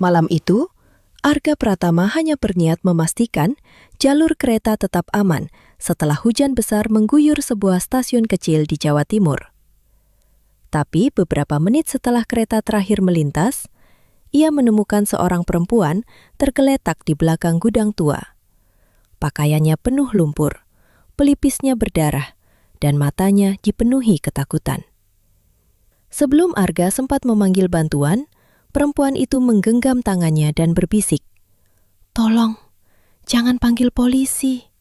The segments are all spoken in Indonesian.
Malam itu, Arga Pratama hanya berniat memastikan jalur kereta tetap aman setelah hujan besar mengguyur sebuah stasiun kecil di Jawa Timur. Tapi beberapa menit setelah kereta terakhir melintas, ia menemukan seorang perempuan tergeletak di belakang gudang tua. Pakaiannya penuh lumpur, pelipisnya berdarah, dan matanya dipenuhi ketakutan. Sebelum Arga sempat memanggil bantuan, perempuan itu menggenggam tangannya dan berbisik, "Tolong, jangan panggil polisi."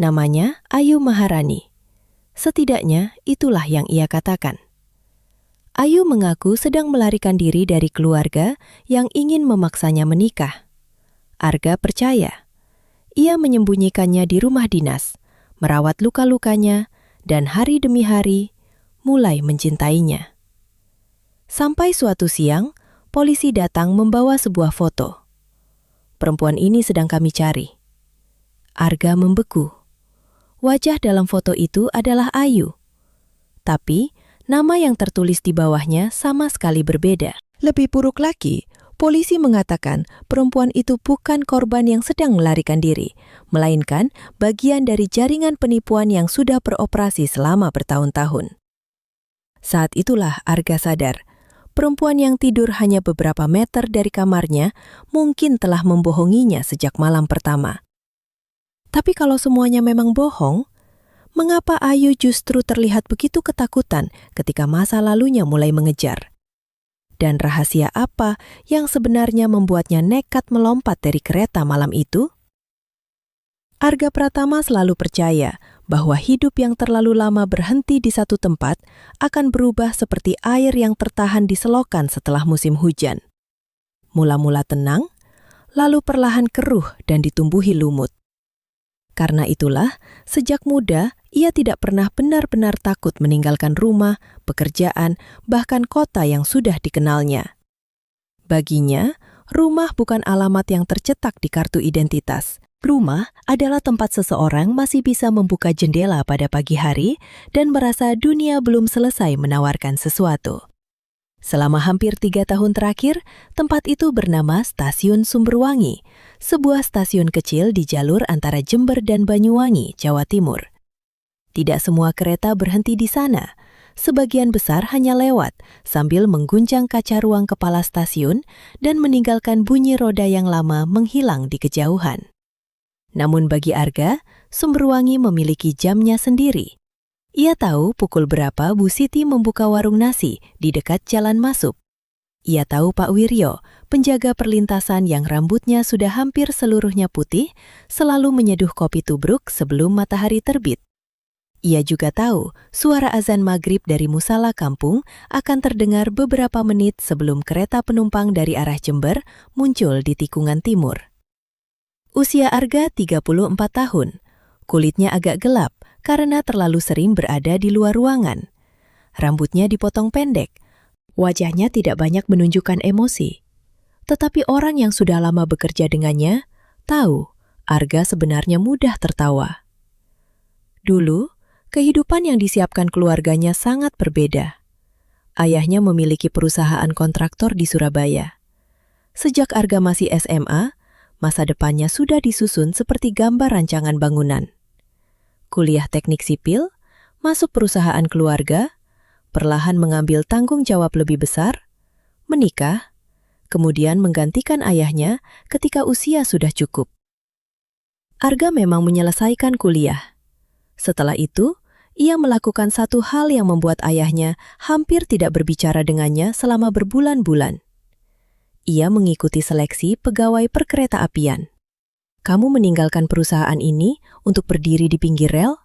Namanya Ayu Maharani. Setidaknya itulah yang ia katakan. Ayu mengaku sedang melarikan diri dari keluarga yang ingin memaksanya menikah. Arga percaya. Ia menyembunyikannya di rumah dinas, merawat luka-lukanya, dan hari demi hari mulai mencintainya. Sampai suatu siang, polisi datang membawa sebuah foto. "Perempuan ini sedang kami cari." Arga membeku. Wajah dalam foto itu adalah Ayu. Tapi, nama yang tertulis di bawahnya sama sekali berbeda. Lebih buruk lagi, polisi mengatakan perempuan itu bukan korban yang sedang melarikan diri, melainkan bagian dari jaringan penipuan yang sudah beroperasi selama bertahun-tahun. Saat itulah Arga sadar, perempuan yang tidur hanya beberapa meter dari kamarnya mungkin telah membohonginya sejak malam pertama. Tapi kalau semuanya memang bohong, mengapa Ayu justru terlihat begitu ketakutan ketika masa lalunya mulai mengejar? Dan rahasia apa yang sebenarnya membuatnya nekat melompat dari kereta malam itu? Arga Pratama selalu percaya bahwa hidup yang terlalu lama berhenti di satu tempat akan berubah seperti air yang tertahan di selokan setelah musim hujan. Mula-mula tenang, lalu perlahan keruh dan ditumbuhi lumut. Karena itulah, sejak muda ia tidak pernah benar-benar takut meninggalkan rumah, pekerjaan, bahkan kota yang sudah dikenalnya. Baginya, rumah bukan alamat yang tercetak di kartu identitas. Rumah adalah tempat seseorang masih bisa membuka jendela pada pagi hari dan merasa dunia belum selesai menawarkan sesuatu. Selama hampir 3 tahun terakhir, tempat itu bernama Stasiun Sumberwangi, sebuah stasiun kecil di jalur antara Jember dan Banyuwangi, Jawa Timur. Tidak semua kereta berhenti di sana. Sebagian besar hanya lewat sambil mengguncang kaca ruang kepala stasiun dan meninggalkan bunyi roda yang lama menghilang di kejauhan. Namun bagi Arga, Sumberwangi memiliki jamnya sendiri. Ia tahu pukul berapa Bu Siti membuka warung nasi di dekat jalan masuk. Ia tahu Pak Wiryo, penjaga perlintasan yang rambutnya sudah hampir seluruhnya putih, selalu menyeduh kopi tubruk sebelum matahari terbit. Ia juga tahu suara azan maghrib dari musala kampung akan terdengar beberapa menit sebelum kereta penumpang dari arah Jember muncul di tikungan timur. Usia Arga 34 tahun. Kulitnya agak gelap karena terlalu sering berada di luar ruangan. Rambutnya dipotong pendek. Wajahnya tidak banyak menunjukkan emosi. Tetapi orang yang sudah lama bekerja dengannya tahu Arga sebenarnya mudah tertawa. Dulu, kehidupan yang disiapkan keluarganya sangat berbeda. Ayahnya memiliki perusahaan kontraktor di Surabaya. Sejak Arga masih SMA, masa depannya sudah disusun seperti gambar rancangan bangunan. Kuliah teknik sipil, masuk perusahaan keluarga, perlahan mengambil tanggung jawab lebih besar, menikah, kemudian menggantikan ayahnya ketika usia sudah cukup. Arga memang menyelesaikan kuliah. Setelah itu, ia melakukan satu hal yang membuat ayahnya hampir tidak berbicara dengannya selama berbulan-bulan. Ia mengikuti seleksi pegawai perkeretaapian. "Kamu meninggalkan perusahaan ini untuk berdiri di pinggir rel?"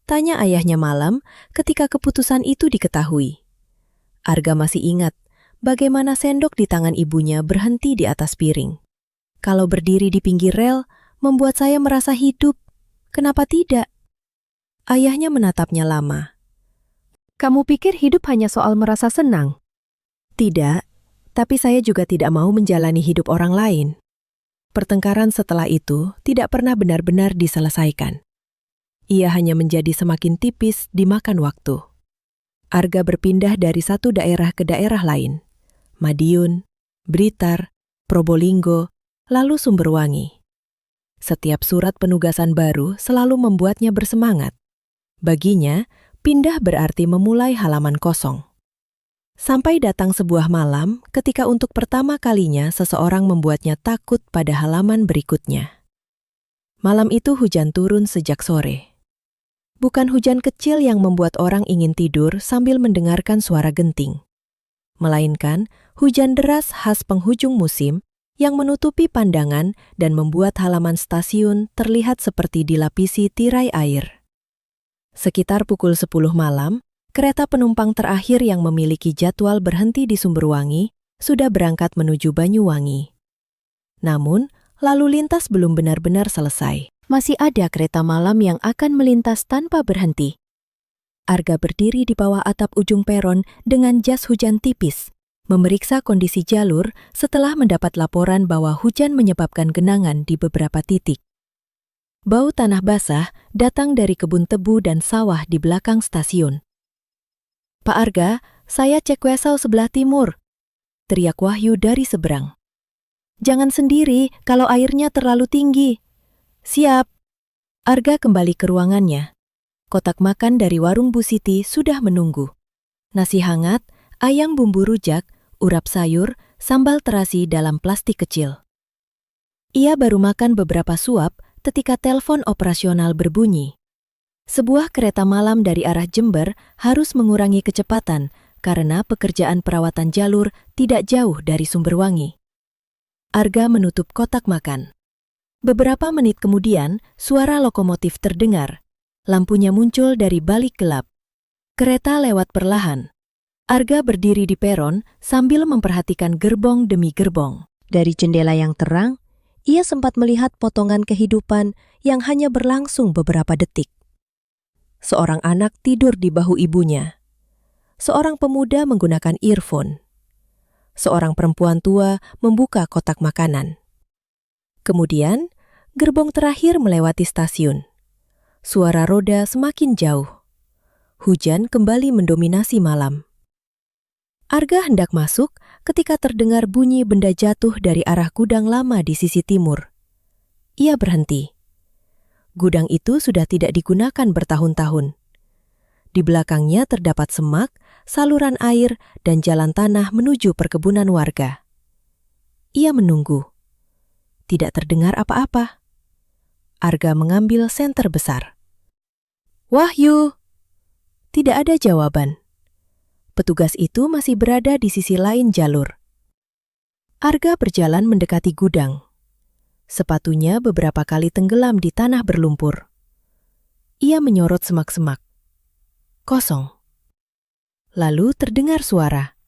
tanya ayahnya malam ketika keputusan itu diketahui. Arga masih ingat bagaimana sendok di tangan ibunya berhenti di atas piring. "Kalau berdiri di pinggir rel membuat saya merasa hidup. Kenapa tidak?" Ayahnya menatapnya lama. "Kamu pikir hidup hanya soal merasa senang?" "Tidak, tapi saya juga tidak mau menjalani hidup orang lain." Pertengkaran setelah itu tidak pernah benar-benar diselesaikan. Ia hanya menjadi semakin tipis dimakan waktu. Arga berpindah dari satu daerah ke daerah lain. Madiun, Blitar, Probolinggo, lalu Sumberwangi. Setiap surat penugasan baru selalu membuatnya bersemangat. Baginya, pindah berarti memulai halaman kosong. Sampai datang sebuah malam ketika untuk pertama kalinya seseorang membuatnya takut pada halaman berikutnya. Malam itu hujan turun sejak sore. Bukan hujan kecil yang membuat orang ingin tidur sambil mendengarkan suara genting, melainkan hujan deras khas penghujung musim yang menutupi pandangan dan membuat halaman stasiun terlihat seperti dilapisi tirai air. Sekitar pukul 10 malam, kereta penumpang terakhir yang memiliki jadwal berhenti di Sumberwangi sudah berangkat menuju Banyuwangi. Namun, lalu lintas belum benar-benar selesai. Masih ada kereta malam yang akan melintas tanpa berhenti. Arga berdiri di bawah atap ujung peron dengan jas hujan tipis, memeriksa kondisi jalur setelah mendapat laporan bahwa hujan menyebabkan genangan di beberapa titik. Bau tanah basah datang dari kebun tebu dan sawah di belakang stasiun. "Pak Arga, saya cek Wesel sebelah timur," teriak Wahyu dari seberang. "Jangan sendiri kalau airnya terlalu tinggi." "Siap." Arga kembali ke ruangannya. Kotak makan dari warung Bu Siti sudah menunggu. Nasi hangat, ayam bumbu rujak, urap sayur, sambal terasi dalam plastik kecil. Ia baru makan beberapa suap ketika telepon operasional berbunyi. Sebuah kereta malam dari arah Jember harus mengurangi kecepatan karena pekerjaan perawatan jalur tidak jauh dari Sumberwangi. Arga menutup kotak makan. Beberapa menit kemudian, suara lokomotif terdengar. Lampunya muncul dari balik gelap. Kereta lewat perlahan. Arga berdiri di peron sambil memperhatikan gerbong demi gerbong. Dari jendela yang terang, ia sempat melihat potongan kehidupan yang hanya berlangsung beberapa detik. Seorang anak tidur di bahu ibunya. Seorang pemuda menggunakan earphone. Seorang perempuan tua membuka kotak makanan. Kemudian, gerbong terakhir melewati stasiun. Suara roda semakin jauh. Hujan kembali mendominasi malam. Arga hendak masuk ketika terdengar bunyi benda jatuh dari arah gudang lama di sisi timur. Ia berhenti. Gudang itu sudah tidak digunakan bertahun-tahun. Di belakangnya terdapat semak, saluran air, dan jalan tanah menuju perkebunan warga. Ia menunggu. Tidak terdengar apa-apa. Arga mengambil senter besar. "Wahyu!" Tidak ada jawaban. Petugas itu masih berada di sisi lain jalur. Arga berjalan mendekati gudang. Sepatunya beberapa kali tenggelam di tanah berlumpur. Ia menyorot semak-semak. Kosong. Lalu terdengar suara.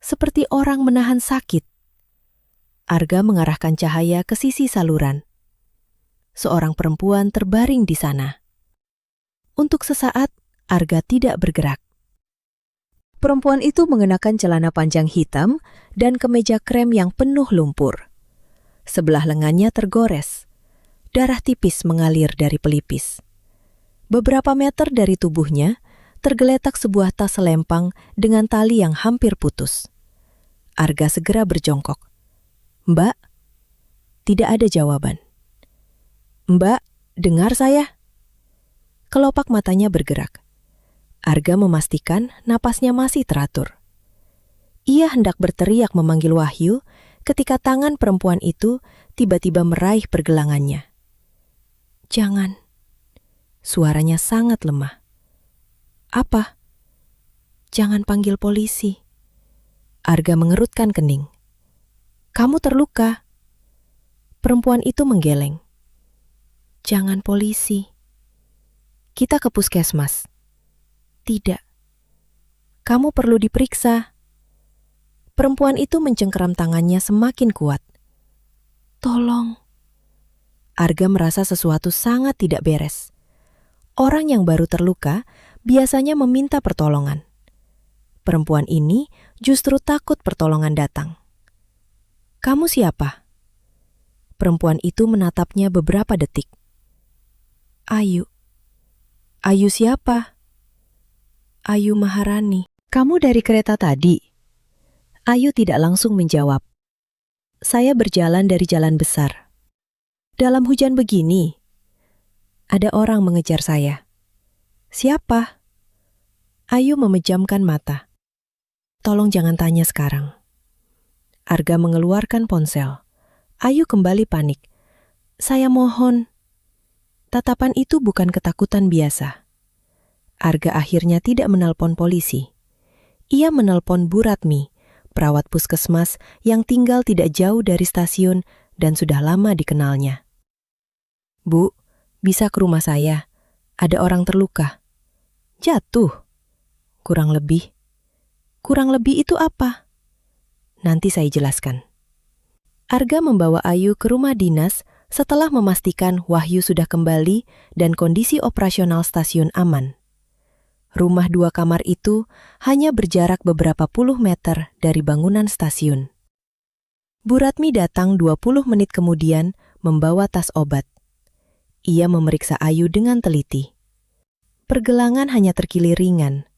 Seperti orang menahan sakit. Arga mengarahkan cahaya ke sisi saluran. Seorang perempuan terbaring di sana. Untuk sesaat, Arga tidak bergerak. Perempuan itu mengenakan celana panjang hitam dan kemeja krem yang penuh lumpur. Sebelah lengannya tergores. Darah tipis mengalir dari pelipis. Beberapa meter dari tubuhnya, tergeletak sebuah tas selempang dengan tali yang hampir putus. Arga segera berjongkok. "Mbak?" Tidak ada jawaban. "Mbak, dengar saya?" Kelopak matanya bergerak. Arga memastikan napasnya masih teratur. Ia hendak berteriak memanggil Wahyu ketika tangan perempuan itu tiba-tiba meraih pergelangannya. "Jangan." Suaranya sangat lemah. "Apa?" "Jangan panggil polisi." Arga mengerutkan kening. "Kamu terluka." Perempuan itu menggeleng. "Jangan polisi." "Kita ke puskesmas." "Tidak." "Kamu perlu diperiksa." Perempuan itu mencengkeram tangannya semakin kuat. "Tolong." Arga merasa sesuatu sangat tidak beres. Orang yang baru terluka biasanya meminta pertolongan. Perempuan ini justru takut pertolongan datang. "Kamu siapa?" Perempuan itu menatapnya beberapa detik. "Ayu." "Ayu siapa?" "Ayu Maharani." "Kamu dari kereta tadi?" Ayu tidak langsung menjawab. Saya berjalan dari jalan besar. Dalam hujan begini, ada orang mengejar saya. Siapa? Ayu memejamkan mata. Tolong jangan tanya sekarang. Arga mengeluarkan ponsel. Ayu kembali panik. Saya mohon. Tatapan itu bukan ketakutan biasa. Arga akhirnya tidak menelpon polisi. Ia menelpon Bu Ratmi, perawat puskesmas yang tinggal tidak jauh dari stasiun dan sudah lama dikenalnya. Bu, bisa ke rumah saya. Ada orang terluka. Jatuh? Kurang lebih. Kurang lebih itu apa? Nanti saya jelaskan. Arga membawa Ayu ke rumah dinas setelah memastikan Wahyu sudah kembali dan kondisi operasional stasiun aman. Rumah 2 kamar itu hanya berjarak beberapa puluh meter dari bangunan stasiun. Bu Ratmi datang 20 menit kemudian membawa tas obat. Ia memeriksa Ayu dengan teliti. Pergelangan hanya terkilir ringan.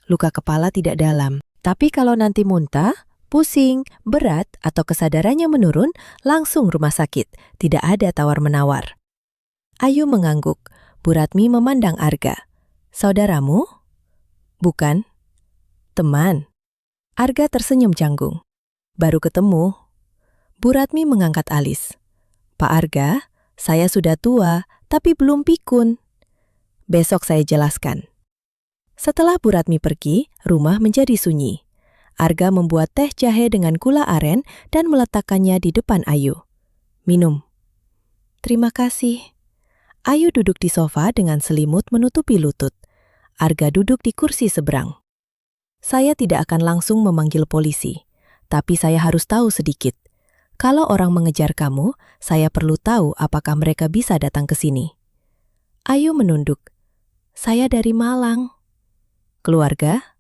Luka kepala tidak dalam. Tapi kalau nanti muntah, pusing, berat, atau kesadarannya menurun, langsung rumah sakit. Tidak ada tawar-menawar. Ayu mengangguk. Bu Ratmi memandang Arga. Saudaramu? Bukan. Teman. Arga tersenyum canggung. Baru ketemu. Bu Ratmi mengangkat alis. Pak Arga, saya sudah tua, tapi belum pikun. Besok saya jelaskan. Setelah Bu Ratmi pergi, rumah menjadi sunyi. Arga membuat teh jahe dengan gula aren dan meletakkannya di depan Ayu. Minum. Terima kasih. Ayu duduk di sofa dengan selimut menutupi lutut. Arga duduk di kursi seberang. Saya tidak akan langsung memanggil polisi, tapi saya harus tahu sedikit. Kalau orang mengejar kamu, saya perlu tahu apakah mereka bisa datang ke sini. Ayu menunduk. Saya dari Malang. Keluarga?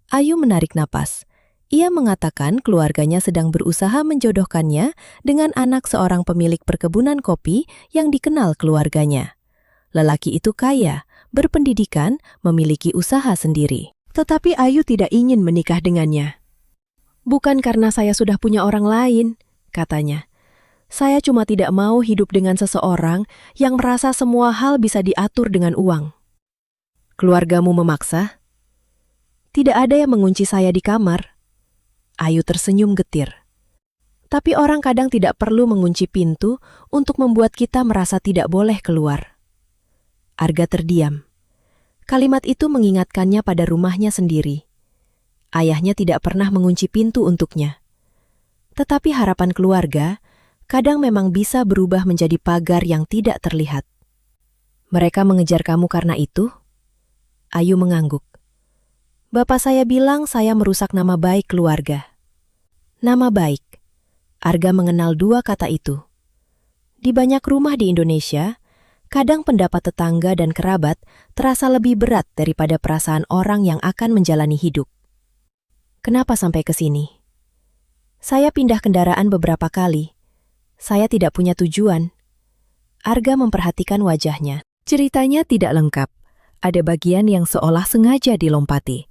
Ayu menarik napas. Ia mengatakan keluarganya sedang berusaha menjodohkannya dengan anak seorang pemilik perkebunan kopi yang dikenal keluarganya. Lelaki itu kaya, berpendidikan, memiliki usaha sendiri. Tetapi Ayu tidak ingin menikah dengannya. Bukan karena saya sudah punya orang lain, katanya. Saya cuma tidak mau hidup dengan seseorang yang merasa semua hal bisa diatur dengan uang. Keluargamu memaksa? Tidak ada yang mengunci saya di kamar. Ayu tersenyum getir. Tapi orang kadang tidak perlu mengunci pintu untuk membuat kita merasa tidak boleh keluar. Arga terdiam. Kalimat itu mengingatkannya pada rumahnya sendiri. Ayahnya tidak pernah mengunci pintu untuknya. Tetapi harapan keluarga kadang memang bisa berubah menjadi pagar yang tidak terlihat. Mereka mengejar kamu karena itu? Ayu mengangguk. Bapak saya bilang saya merusak nama baik keluarga. Nama baik. Arga mengenal 2 kata itu. Di banyak rumah di Indonesia, kadang pendapat tetangga dan kerabat terasa lebih berat daripada perasaan orang yang akan menjalani hidup. Kenapa sampai ke sini? Saya pindah kendaraan beberapa kali. Saya tidak punya tujuan. Arga memperhatikan wajahnya. Ceritanya tidak lengkap. Ada bagian yang seolah sengaja dilompati.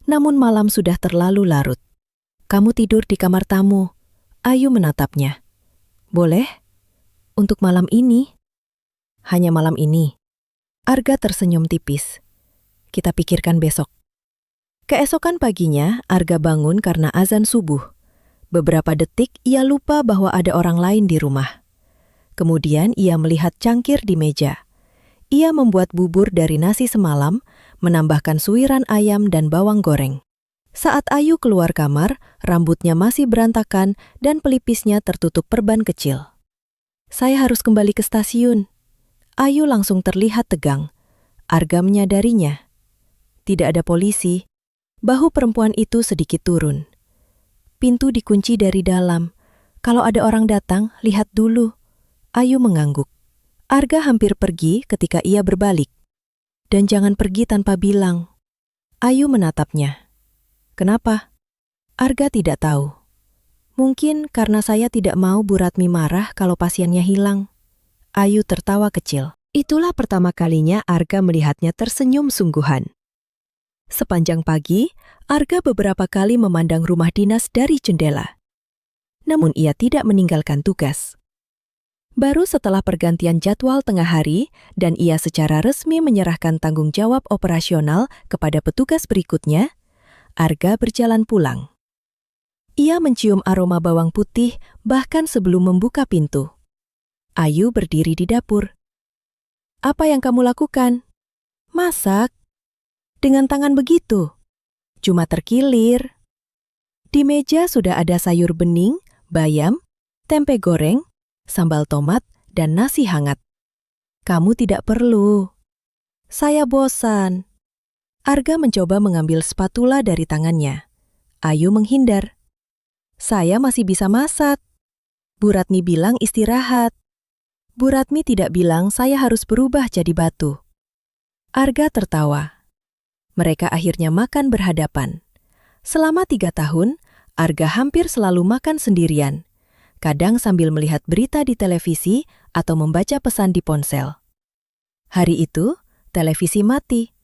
Namun malam sudah terlalu larut. Kamu tidur di kamar tamu. Ayu menatapnya. Boleh? Untuk malam ini? Hanya malam ini. Arga tersenyum tipis. Kita pikirkan besok. Keesokan paginya, Arga bangun karena azan subuh. Beberapa detik ia lupa bahwa ada orang lain di rumah. Kemudian ia melihat cangkir di meja. Ia membuat bubur dari nasi semalam, menambahkan suiran ayam dan bawang goreng. Saat Ayu keluar kamar, rambutnya masih berantakan dan pelipisnya tertutup perban kecil. Saya harus kembali ke stasiun. Ayu langsung terlihat tegang. Arga menyadarinya. Tidak ada polisi. Bahu perempuan itu sedikit turun. Pintu dikunci dari dalam. Kalau ada orang datang, lihat dulu. Ayu mengangguk. Arga hampir pergi ketika ia berbalik. Dan jangan pergi tanpa bilang. Ayu menatapnya. Kenapa? Arga tidak tahu. Mungkin karena saya tidak mau Bu Ratmi marah kalau pasiennya hilang. Ayu tertawa kecil. Itulah pertama kalinya Arga melihatnya tersenyum sungguhan. Sepanjang pagi, Arga beberapa kali memandang rumah dinas dari jendela. Namun ia tidak meninggalkan tugas. Baru setelah pergantian jadwal tengah hari dan ia secara resmi menyerahkan tanggung jawab operasional kepada petugas berikutnya, Arga berjalan pulang. Ia mencium aroma bawang putih bahkan sebelum membuka pintu. Ayu berdiri di dapur. "Apa yang kamu lakukan?" "Masak." "Dengan tangan begitu?" "Cuma terkilir." Di meja sudah ada sayur bening, bayam, tempe goreng, sambal tomat, dan nasi hangat. "Kamu tidak perlu." "Saya bosan." Arga mencoba mengambil spatula dari tangannya. Ayu menghindar. "Saya masih bisa masak." Bu Ratmi bilang istirahat. Bu Ratmi tidak bilang saya harus berubah jadi batu. Arga tertawa. Mereka akhirnya makan berhadapan. Selama 3 tahun, Arga hampir selalu makan sendirian. Kadang sambil melihat berita di televisi atau membaca pesan di ponsel. Hari itu, televisi mati.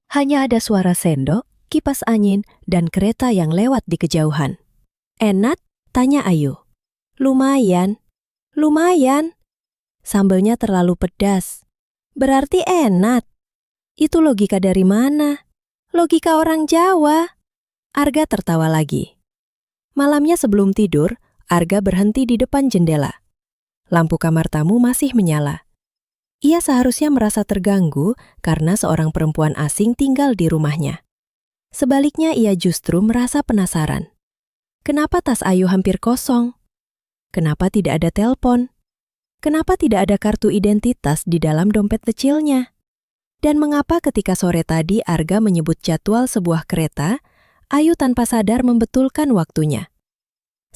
Hanya ada suara sendok, kipas angin, dan kereta yang lewat di kejauhan. "Enak?" tanya Ayu. "Lumayan." "Lumayan." "Sambalnya terlalu pedas." "Berarti enak." "Itu logika dari mana?" "Logika orang Jawa." Arga tertawa lagi. Malamnya sebelum tidur, Arga berhenti di depan jendela. Lampu kamar tamu masih menyala. Ia seharusnya merasa terganggu karena seorang perempuan asing tinggal di rumahnya. Sebaliknya ia justru merasa penasaran. Kenapa tas Ayu hampir kosong? Kenapa tidak ada telepon? Kenapa tidak ada kartu identitas di dalam dompet kecilnya? Dan mengapa ketika sore tadi Arga menyebut jadwal sebuah kereta, Ayu tanpa sadar membetulkan waktunya.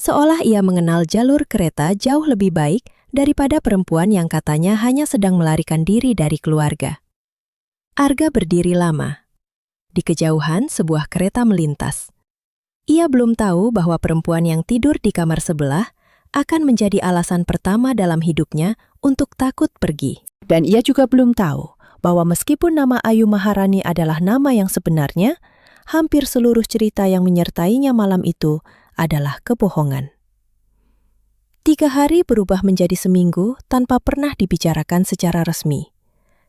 Seolah ia mengenal jalur kereta jauh lebih baik daripada perempuan yang katanya hanya sedang melarikan diri dari keluarga. Arga berdiri lama. Di kejauhan sebuah kereta melintas. Ia belum tahu bahwa perempuan yang tidur di kamar sebelah akan menjadi alasan pertama dalam hidupnya untuk takut pergi. Dan ia juga belum tahu bahwa meskipun nama Ayu Maharani adalah nama yang sebenarnya, hampir seluruh cerita yang menyertainya malam itu adalah kebohongan. 3 hari berubah menjadi seminggu tanpa pernah dibicarakan secara resmi.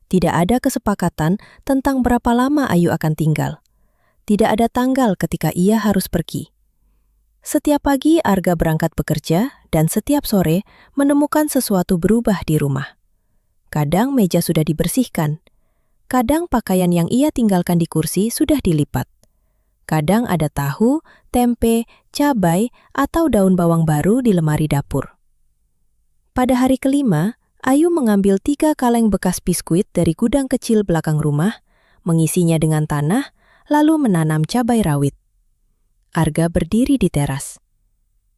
Tidak ada kesepakatan tentang berapa lama Ayu akan tinggal. Tidak ada tanggal ketika ia harus pergi. Setiap pagi Arga berangkat bekerja dan setiap sore menemukan sesuatu berubah di rumah. Kadang meja sudah dibersihkan. Kadang pakaian yang ia tinggalkan di kursi sudah dilipat. Kadang ada tahu, tempe, cabai, atau daun bawang baru di lemari dapur. Pada hari kelima, Ayu mengambil 3 kaleng bekas biskuit dari gudang kecil belakang rumah, mengisinya dengan tanah, lalu menanam cabai rawit. Arga berdiri di teras.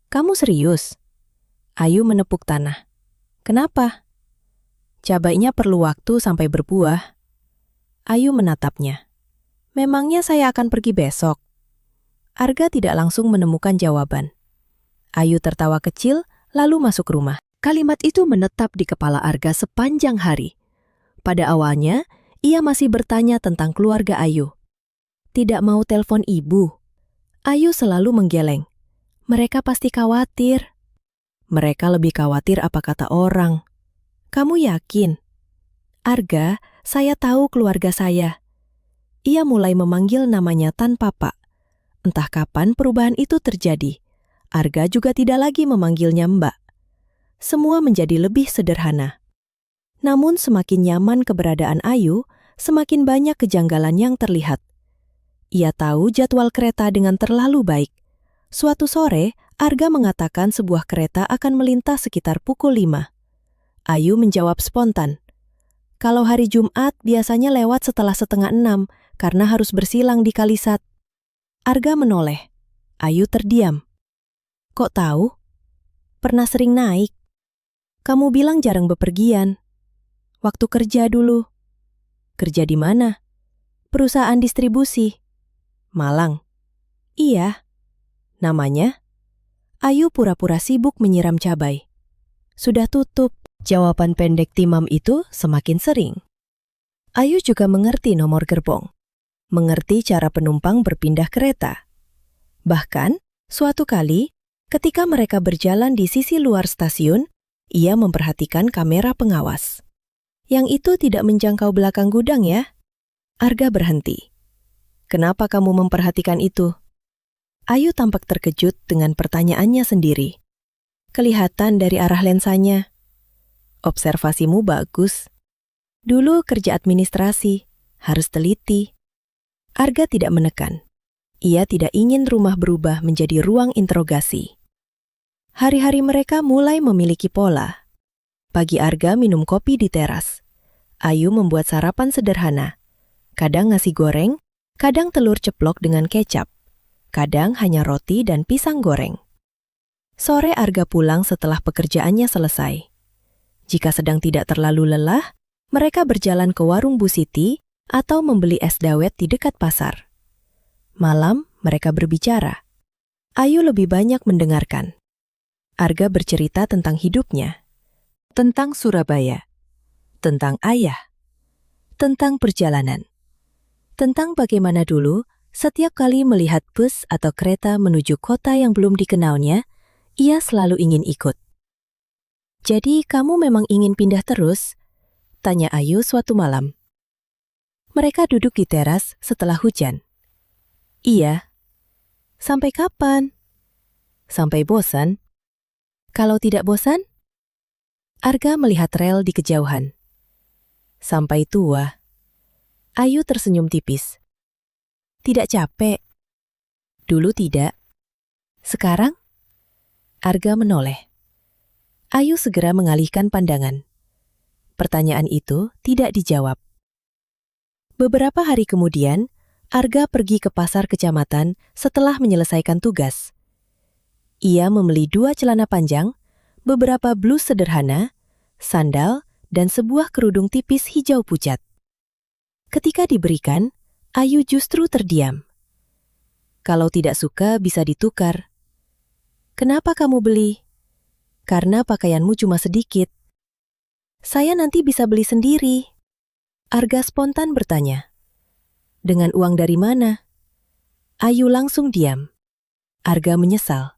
"Kamu serius?" Ayu menepuk tanah. "Kenapa?" "Cabainya perlu waktu sampai berbuah." Ayu menatapnya. "Memangnya saya akan pergi besok?" Arga tidak langsung menemukan jawaban. Ayu tertawa kecil, lalu masuk rumah. Kalimat itu menetap di kepala Arga sepanjang hari. Pada awalnya, ia masih bertanya tentang keluarga Ayu. Tidak mau telepon ibu. Ayu selalu menggeleng. Mereka pasti khawatir. Mereka lebih khawatir apa kata orang. Kamu yakin? Arga, saya tahu keluarga saya. Ia mulai memanggil namanya tanpa Pak. Entah kapan perubahan itu terjadi. Arga juga tidak lagi memanggilnya Mbak. Semua menjadi lebih sederhana. Namun semakin nyaman keberadaan Ayu, semakin banyak kejanggalan yang terlihat. Ia tahu jadwal kereta dengan terlalu baik. Suatu sore, Arga mengatakan sebuah kereta akan melintas sekitar pukul 5. Ayu menjawab spontan. Kalau hari Jumat biasanya lewat setelah 5:30 karena harus bersilang di Kalisat. Arga menoleh. Ayu terdiam. Kok tahu? Pernah sering naik. Kamu bilang jarang bepergian. Waktu kerja dulu. Kerja di mana? Perusahaan distribusi. Malang. Iya. Namanya? Ayu pura-pura sibuk menyiram cabai. Sudah tutup. Jawaban pendek Timam itu semakin sering. Ayu juga mengerti nomor gerbong. mengerti cara penumpang berpindah kereta. Bahkan, suatu kali, ketika mereka berjalan di sisi luar stasiun, ia memperhatikan kamera pengawas. Yang itu tidak menjangkau belakang gudang ya? Arga berhenti. Kenapa kamu memperhatikan itu? Ayu tampak terkejut dengan pertanyaannya sendiri. Kelihatan dari arah lensanya. Observasimu bagus. Dulu kerja administrasi, harus teliti. Arga tidak menekan. Ia tidak ingin rumah berubah menjadi ruang interogasi. Hari-hari mereka mulai memiliki pola. Pagi Arga minum kopi di teras. Ayu membuat sarapan sederhana. Kadang nasi goreng, kadang telur ceplok dengan kecap. Kadang hanya roti dan pisang goreng. Sore Arga pulang setelah pekerjaannya selesai. Jika sedang tidak terlalu lelah, mereka berjalan ke warung Bu Siti atau membeli es dawet di dekat pasar. Malam, mereka berbicara. Ayu lebih banyak mendengarkan. Arga bercerita tentang hidupnya, tentang Surabaya, tentang ayah, tentang perjalanan, tentang bagaimana dulu setiap kali melihat bus atau kereta menuju kota yang belum dikenalnya, ia selalu ingin ikut. Jadi kamu memang ingin pindah terus? Tanya Ayu suatu malam. Mereka duduk di teras setelah hujan. Iya. Sampai kapan? Sampai bosan. Kalau tidak bosan? Arga melihat rel di kejauhan. Sampai tua. Ayu tersenyum tipis. Tidak capek? Dulu tidak. Sekarang? Arga menoleh. Ayu segera mengalihkan pandangan. Pertanyaan itu tidak dijawab. Beberapa hari kemudian, Arga pergi ke pasar kecamatan setelah menyelesaikan tugas. Ia membeli 2 celana panjang, beberapa blus sederhana, sandal, dan sebuah kerudung tipis hijau pucat. Ketika diberikan, Ayu justru terdiam. Kalau tidak suka bisa ditukar. Kenapa kamu beli? Karena pakaianmu cuma sedikit. Saya nanti bisa beli sendiri. Arga spontan bertanya. Dengan uang dari mana? Ayu langsung diam. Arga menyesal.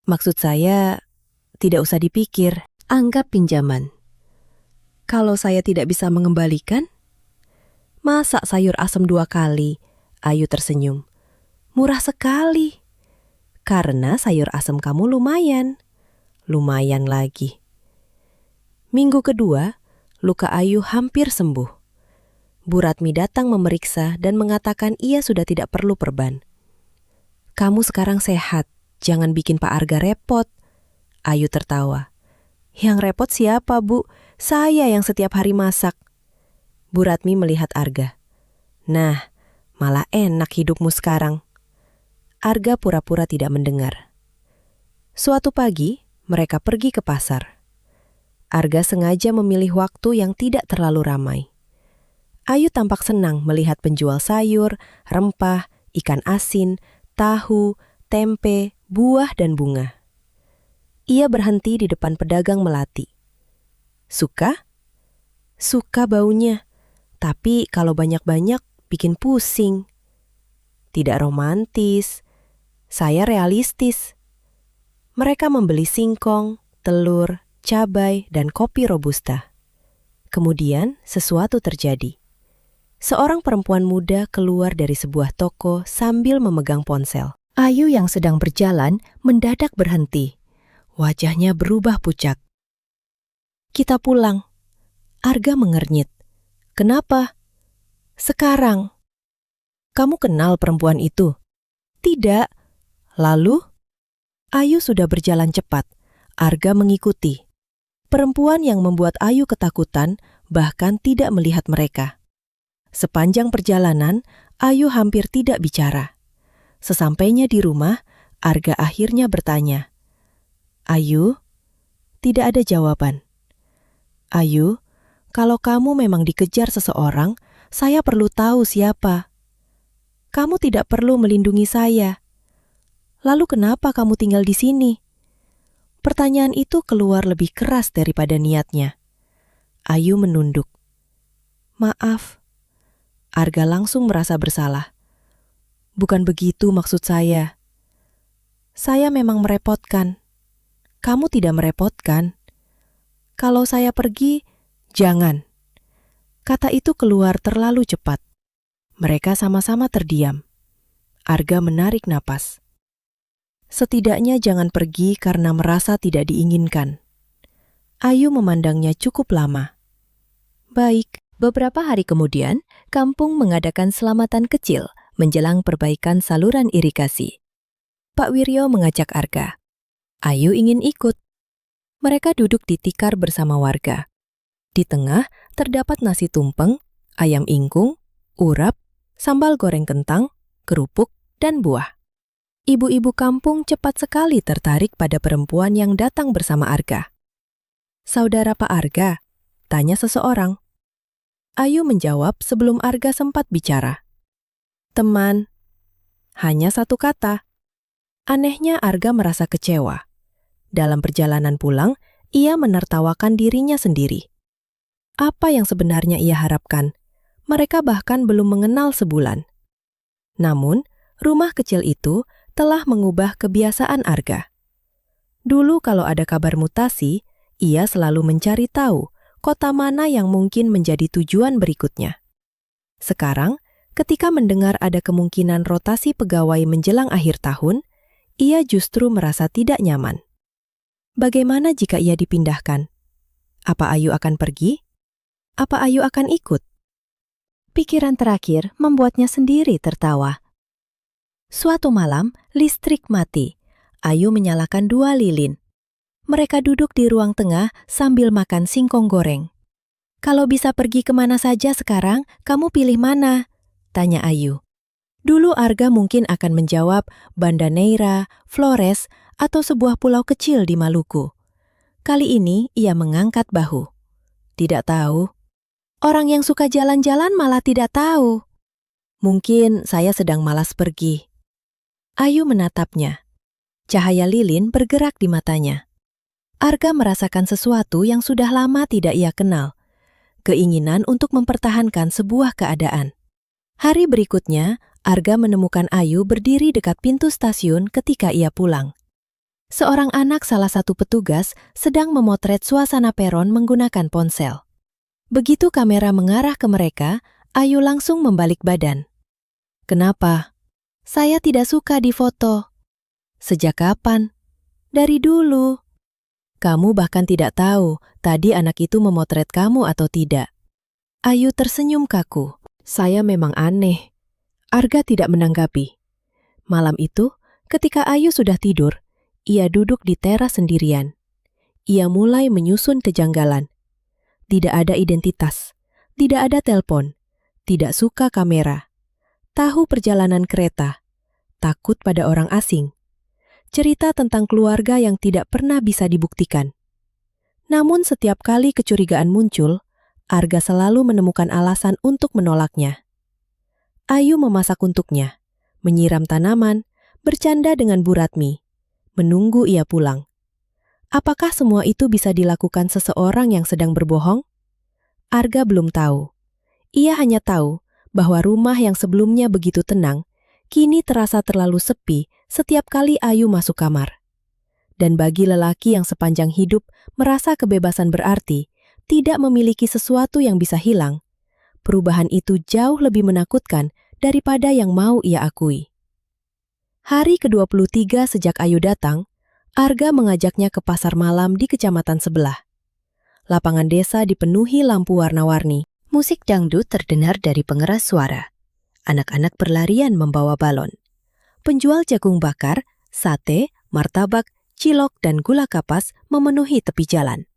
Maksud saya, tidak usah dipikir, anggap pinjaman. Kalau saya tidak bisa mengembalikan? Masak sayur asam 2 kali, Ayu tersenyum. Murah sekali. Karena sayur asam kamu lumayan. Lumayan lagi. Minggu kedua, luka Ayu hampir sembuh. Bu Ratmi datang memeriksa dan mengatakan ia sudah tidak perlu perban. Kamu sekarang sehat, jangan bikin Pak Arga repot. Ayu tertawa. Yang repot siapa, Bu? Saya yang setiap hari masak. Bu Ratmi melihat Arga. Nah, malah enak hidupmu sekarang. Arga pura-pura tidak mendengar. Suatu pagi, mereka pergi ke pasar. Arga sengaja memilih waktu yang tidak terlalu ramai. Ayu tampak senang melihat penjual sayur, rempah, ikan asin, tahu, tempe, buah, dan bunga. Ia berhenti di depan pedagang melati. Suka? Suka baunya, tapi kalau banyak-banyak bikin pusing. Tidak romantis, saya realistis. Mereka membeli singkong, telur, cabai, dan kopi robusta. Kemudian sesuatu terjadi. Seorang perempuan muda keluar dari sebuah toko sambil memegang ponsel. Ayu yang sedang berjalan mendadak berhenti. Wajahnya berubah pucat. Kita pulang. Arga mengernyit. Kenapa? Sekarang. Kamu kenal perempuan itu? Tidak. Lalu? Ayu sudah berjalan cepat. Arga mengikuti. Perempuan yang membuat Ayu ketakutan bahkan tidak melihat mereka. Sepanjang perjalanan, Ayu hampir tidak bicara. Sesampainya di rumah, Arga akhirnya bertanya. Ayu, tidak ada jawaban. Ayu, kalau kamu memang dikejar seseorang, saya perlu tahu siapa. Kamu tidak perlu melindungi saya. Lalu kenapa kamu tinggal di sini? Pertanyaan itu keluar lebih keras daripada niatnya. Ayu menunduk. Maaf. Arga langsung merasa bersalah. Bukan begitu maksud saya. Saya memang merepotkan. Kamu tidak merepotkan. Kalau saya pergi, jangan. Kata itu keluar terlalu cepat. Mereka sama-sama terdiam. Arga menarik napas. Setidaknya jangan pergi karena merasa tidak diinginkan. Ayu memandangnya cukup lama. Baik, beberapa hari kemudian, kampung mengadakan selamatan kecil menjelang perbaikan saluran irigasi. Pak Wiryo mengajak Arga. Ayu ingin ikut. Mereka duduk di tikar bersama warga. Di tengah terdapat nasi tumpeng, ayam ingkung, urap, sambal goreng kentang, kerupuk, dan buah. Ibu-ibu kampung cepat sekali tertarik pada perempuan yang datang bersama Arga. Saudara Pak Arga, tanya seseorang. Ayu menjawab sebelum Arga sempat bicara. Teman. Hanya satu kata. Anehnya Arga merasa kecewa. Dalam perjalanan pulang, ia menertawakan dirinya sendiri. Apa yang sebenarnya ia harapkan? Mereka bahkan belum mengenal sebulan. Namun, rumah kecil itu telah mengubah kebiasaan Arga. Dulu kalau ada kabar mutasi, ia selalu mencari tahu kota mana yang mungkin menjadi tujuan berikutnya. Sekarang, ketika mendengar ada kemungkinan rotasi pegawai menjelang akhir tahun, ia justru merasa tidak nyaman. Bagaimana jika ia dipindahkan? Apa Ayu akan pergi? Apa Ayu akan ikut? Pikiran terakhir membuatnya sendiri tertawa. Suatu malam, listrik mati. Ayu menyalakan 2 lilin. Mereka duduk di ruang tengah sambil makan singkong goreng. Kalau bisa pergi kemana saja sekarang, kamu pilih mana? Tanya Ayu. Dulu Arga mungkin akan menjawab Banda Neira, Flores, atau sebuah pulau kecil di Maluku. Kali ini ia mengangkat bahu. Tidak tahu. Orang yang suka jalan-jalan malah tidak tahu. Mungkin saya sedang malas pergi. Ayu menatapnya. Cahaya lilin bergerak di matanya. Arga merasakan sesuatu yang sudah lama tidak ia kenal. Keinginan untuk mempertahankan sebuah keadaan. Hari berikutnya, Arga menemukan Ayu berdiri dekat pintu stasiun ketika ia pulang. Seorang anak salah satu petugas sedang memotret suasana peron menggunakan ponsel. Begitu kamera mengarah ke mereka, Ayu langsung membalik badan. Kenapa? Saya tidak suka difoto. Sejak kapan? Dari dulu. Kamu bahkan tidak tahu tadi anak itu memotret kamu atau tidak. Ayu tersenyum kaku. Saya memang aneh. Arga tidak menanggapi. Malam itu, ketika Ayu sudah tidur, ia duduk di teras sendirian. Ia mulai menyusun kejanggalan. Tidak ada identitas, tidak ada telepon, tidak suka kamera. Tahu perjalanan kereta, takut pada orang asing. Cerita tentang keluarga yang tidak pernah bisa dibuktikan. Namun setiap kali kecurigaan muncul, Arga selalu menemukan alasan untuk menolaknya. Ayu memasak untuknya, menyiram tanaman, bercanda dengan Bu Ratmi, menunggu ia pulang. Apakah semua itu bisa dilakukan seseorang yang sedang berbohong? Arga belum tahu. Ia hanya tahu bahwa rumah yang sebelumnya begitu tenang, kini terasa terlalu sepi setiap kali Ayu masuk kamar. Dan bagi lelaki yang sepanjang hidup merasa kebebasan berarti, tidak memiliki sesuatu yang bisa hilang, perubahan itu jauh lebih menakutkan daripada yang mau ia akui. Hari ke-23 sejak Ayu datang, Arga mengajaknya ke pasar malam di kecamatan sebelah. Lapangan desa dipenuhi lampu warna-warni. Musik dangdut terdengar dari pengeras suara. Anak-anak berlarian membawa balon. Penjual jagung bakar, sate, martabak, cilok, dan gula kapas memenuhi tepi jalan.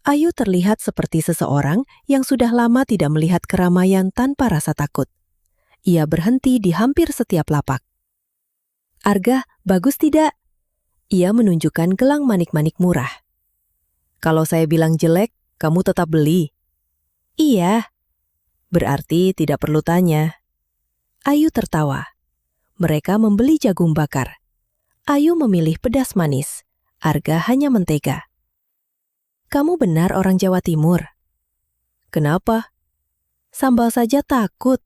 Ayu terlihat seperti seseorang yang sudah lama tidak melihat keramaian tanpa rasa takut. Ia berhenti di hampir setiap lapak. Arga, bagus tidak? Ia menunjukkan gelang manik-manik murah. Kalau saya bilang jelek, kamu tetap beli? Iya. Berarti tidak perlu tanya. Ayu tertawa. Mereka membeli jagung bakar. Ayu memilih pedas manis. Arga hanya mentega. Kamu benar orang Jawa Timur. Kenapa? Sambal saja takut.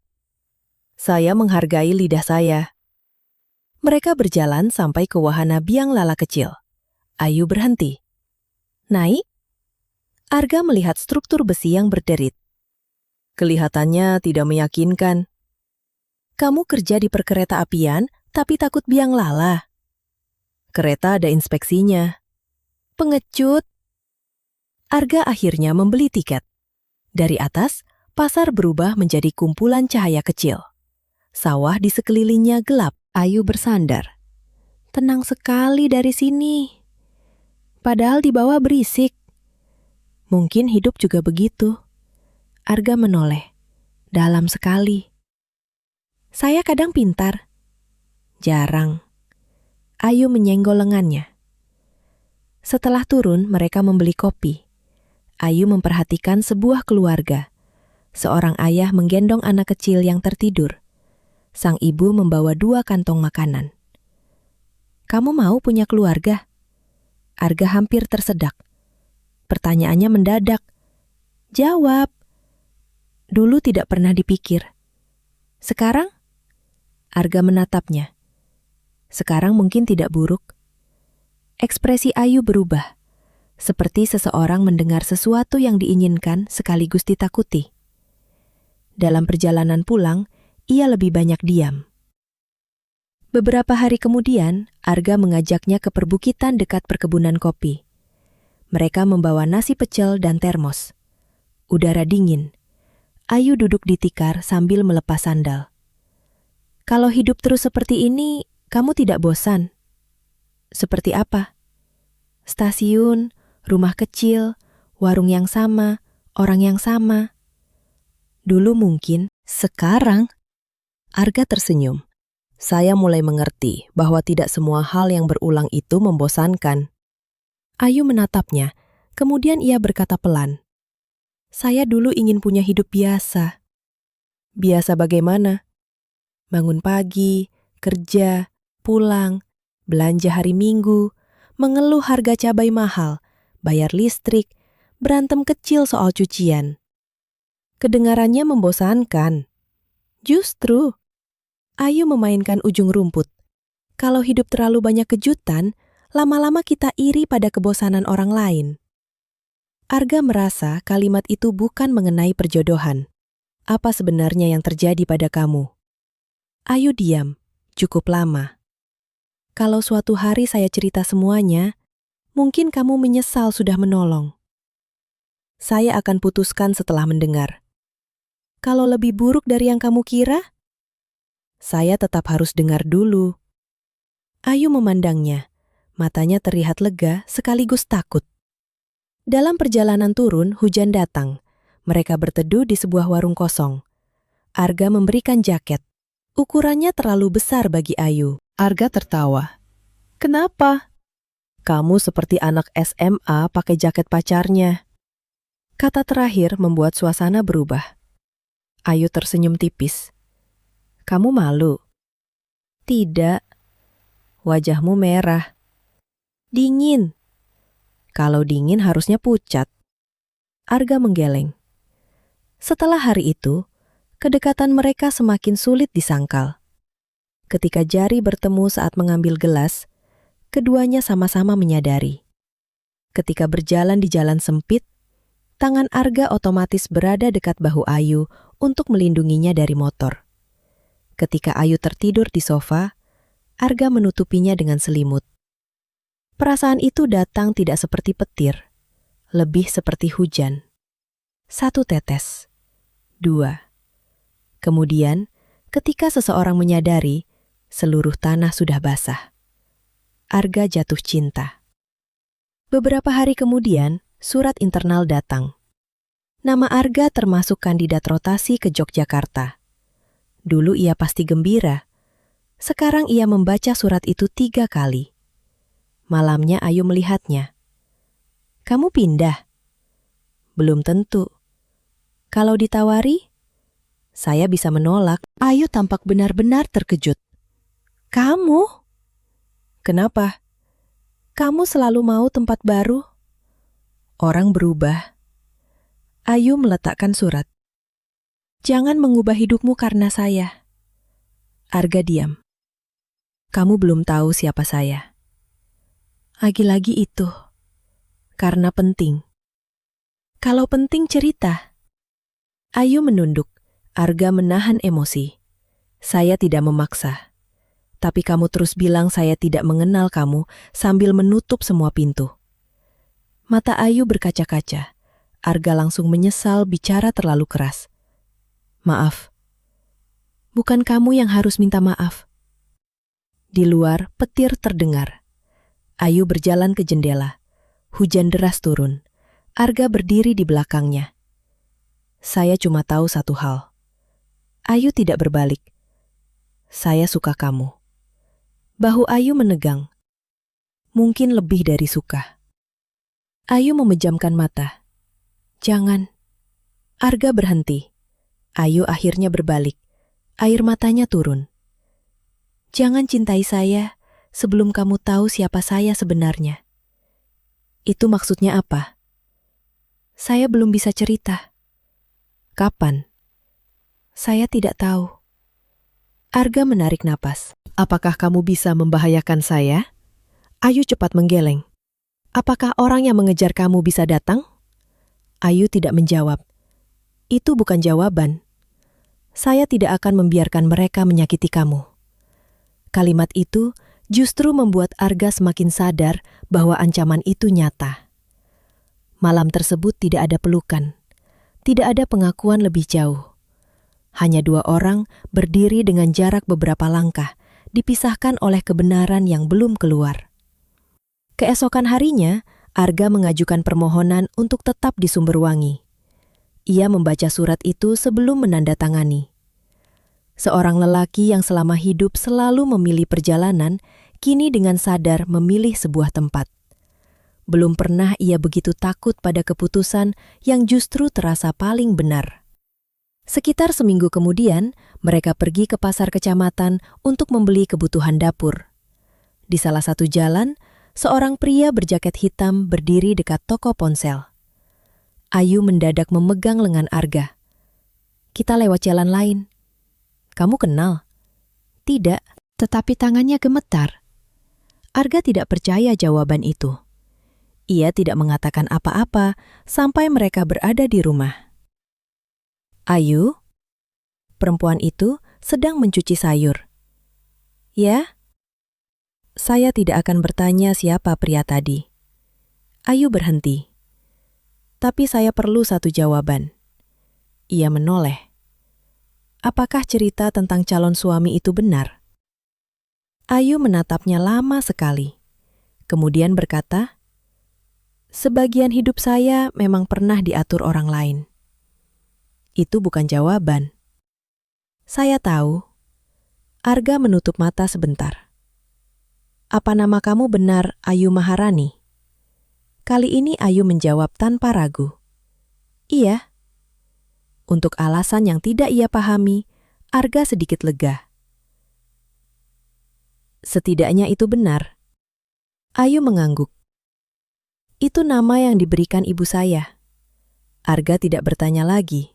Saya menghargai lidah saya. Mereka berjalan sampai ke wahana biang lala kecil. Ayu berhenti. Naik? Arga melihat struktur besi yang berderit. Kelihatannya tidak meyakinkan. Kamu kerja di perkereta apian, tapi takut biang lala. Kereta ada inspeksinya. Pengecut. Arga akhirnya membeli tiket. Dari atas, pasar berubah menjadi kumpulan cahaya kecil. Sawah di sekelilingnya gelap. Ayu bersandar. Tenang sekali dari sini. Padahal di bawah berisik. Mungkin hidup juga begitu. Arga menoleh. Dalam sekali. Saya kadang pintar. Jarang. Ayu menyenggol lengannya. Setelah turun, mereka membeli kopi. Ayu memperhatikan sebuah keluarga. Seorang ayah menggendong anak kecil yang tertidur. Sang ibu membawa 2 kantong makanan. Kamu mau punya keluarga? Arga hampir tersedak. Pertanyaannya mendadak. Jawab. Dulu tidak pernah dipikir. Sekarang? Arga menatapnya. Sekarang mungkin tidak buruk. Ekspresi Ayu berubah. Seperti seseorang mendengar sesuatu yang diinginkan sekaligus ditakuti. Dalam perjalanan pulang, ia lebih banyak diam. Beberapa hari kemudian, Arga mengajaknya ke perbukitan dekat perkebunan kopi. Mereka membawa nasi pecel dan termos. Udara dingin. Ayu duduk di tikar sambil melepas sandal. Kalau hidup terus seperti ini, kamu tidak bosan? Seperti apa? Stasiun, rumah kecil, warung yang sama, orang yang sama. Dulu mungkin, sekarang. Arga tersenyum. Saya mulai mengerti bahwa tidak semua hal yang berulang itu membosankan. Ayu menatapnya, kemudian ia berkata pelan. Saya dulu ingin punya hidup biasa. Biasa bagaimana? Bangun pagi, kerja, pulang, belanja hari Minggu, mengeluh harga cabai mahal, bayar listrik, berantem kecil soal cucian. Kedengarannya membosankan. Justru, Ayu memainkan ujung rumput. Kalau hidup terlalu banyak kejutan, lama-lama kita iri pada kebosanan orang lain. Arga merasa kalimat itu bukan mengenai perjodohan. Apa sebenarnya yang terjadi pada kamu? Ayu diam, cukup lama. Kalau suatu hari saya cerita semuanya, mungkin kamu menyesal sudah menolong. Saya akan putuskan setelah mendengar. Kalau lebih buruk dari yang kamu kira, saya tetap harus dengar dulu. Ayu memandangnya. Matanya terlihat lega sekaligus takut. Dalam perjalanan turun, hujan datang. Mereka berteduh di sebuah warung kosong. Arga memberikan jaket. Ukurannya terlalu besar bagi Ayu. Arga tertawa. Kenapa? Kamu seperti anak SMA pakai jaket pacarnya. Kata terakhir membuat suasana berubah. Ayu tersenyum tipis. Kamu malu? Tidak. Wajahmu merah. Dingin. Kalau dingin harusnya pucat. Arga menggeleng. Setelah hari itu, kedekatan mereka semakin sulit disangkal. Ketika jari bertemu saat mengambil gelas, keduanya sama-sama menyadari. Ketika berjalan di jalan sempit, tangan Arga otomatis berada dekat bahu Ayu untuk melindunginya dari motor. Ketika Ayu tertidur di sofa, Arga menutupinya dengan selimut. Perasaan itu datang tidak seperti petir, lebih seperti hujan. 1 tetes, 2. Kemudian, ketika seseorang menyadari, seluruh tanah sudah basah. Arga jatuh cinta. Beberapa hari kemudian, surat internal datang. Nama Arga termasuk kandidat rotasi ke Yogyakarta. Dulu ia pasti gembira. Sekarang ia membaca surat itu 3 kali. Malamnya Ayu melihatnya. Kamu pindah? Belum tentu. Kalau ditawari, saya bisa menolak. Ayu tampak benar-benar terkejut. Kamu? Kenapa? Kamu selalu mau tempat baru? Orang berubah. Ayu meletakkan surat. Jangan mengubah hidupmu karena saya. Arga diam. Kamu belum tahu siapa saya. Lagi-lagi itu. Karena penting. Kalau penting cerita. Ayu menunduk. Arga menahan emosi. Saya tidak memaksa. Tapi kamu terus bilang saya tidak mengenal kamu sambil menutup semua pintu. Mata Ayu berkaca-kaca. Arga langsung menyesal bicara terlalu keras. Maaf. Bukan kamu yang harus minta maaf. Di luar, petir terdengar. Ayu berjalan ke jendela. Hujan deras turun. Arga berdiri di belakangnya. Saya cuma tahu satu hal. Ayu tidak berbalik. Saya suka kamu. Bahu Ayu menegang. Mungkin lebih dari suka. Ayu memejamkan mata. Jangan. Arga berhenti. Ayu akhirnya berbalik. Air matanya turun. Jangan cintai saya sebelum kamu tahu siapa saya sebenarnya. Itu maksudnya apa? Saya belum bisa cerita. Kapan? Saya tidak tahu. Arga menarik napas. Apakah kamu bisa membahayakan saya? Ayu cepat menggeleng. Apakah orang yang mengejar kamu bisa datang? Ayu tidak menjawab. Itu bukan jawaban. Saya tidak akan membiarkan mereka menyakiti kamu. Kalimat itu justru membuat Arga semakin sadar bahwa ancaman itu nyata. Malam tersebut tidak ada pelukan. Tidak ada pengakuan lebih jauh. Hanya dua orang berdiri dengan jarak beberapa langkah, dipisahkan oleh kebenaran yang belum keluar. Keesokan harinya, Arga mengajukan permohonan untuk tetap di Sumberwangi. Ia membaca surat itu sebelum menandatangani. Seorang lelaki yang selama hidup selalu memilih perjalanan, kini dengan sadar memilih sebuah tempat. Belum pernah ia begitu takut pada keputusan yang justru terasa paling benar. Sekitar seminggu kemudian, mereka pergi ke pasar kecamatan untuk membeli kebutuhan dapur. Di salah satu jalan, seorang pria berjaket hitam berdiri dekat toko ponsel. Ayu mendadak memegang lengan Arga. Kita lewat jalan lain. Kamu kenal? Tidak, tetapi tangannya gemetar. Arga tidak percaya jawaban itu. Ia tidak mengatakan apa-apa sampai mereka berada di rumah. Ayu, perempuan itu sedang mencuci sayur. Ya? Saya tidak akan bertanya siapa pria tadi. Ayu berhenti. Tapi saya perlu satu jawaban. Ia menoleh. Apakah cerita tentang calon suami itu benar? Ayu menatapnya lama sekali. Kemudian berkata, sebagian hidup saya memang pernah diatur orang lain. Itu bukan jawaban. Saya tahu. Arga menutup mata sebentar. Apa nama kamu benar Ayu Maharani? Kali ini Ayu menjawab tanpa ragu. Iya. Untuk alasan yang tidak ia pahami, Arga sedikit lega. Setidaknya itu benar. Ayu mengangguk. Itu nama yang diberikan ibu saya. Arga tidak bertanya lagi.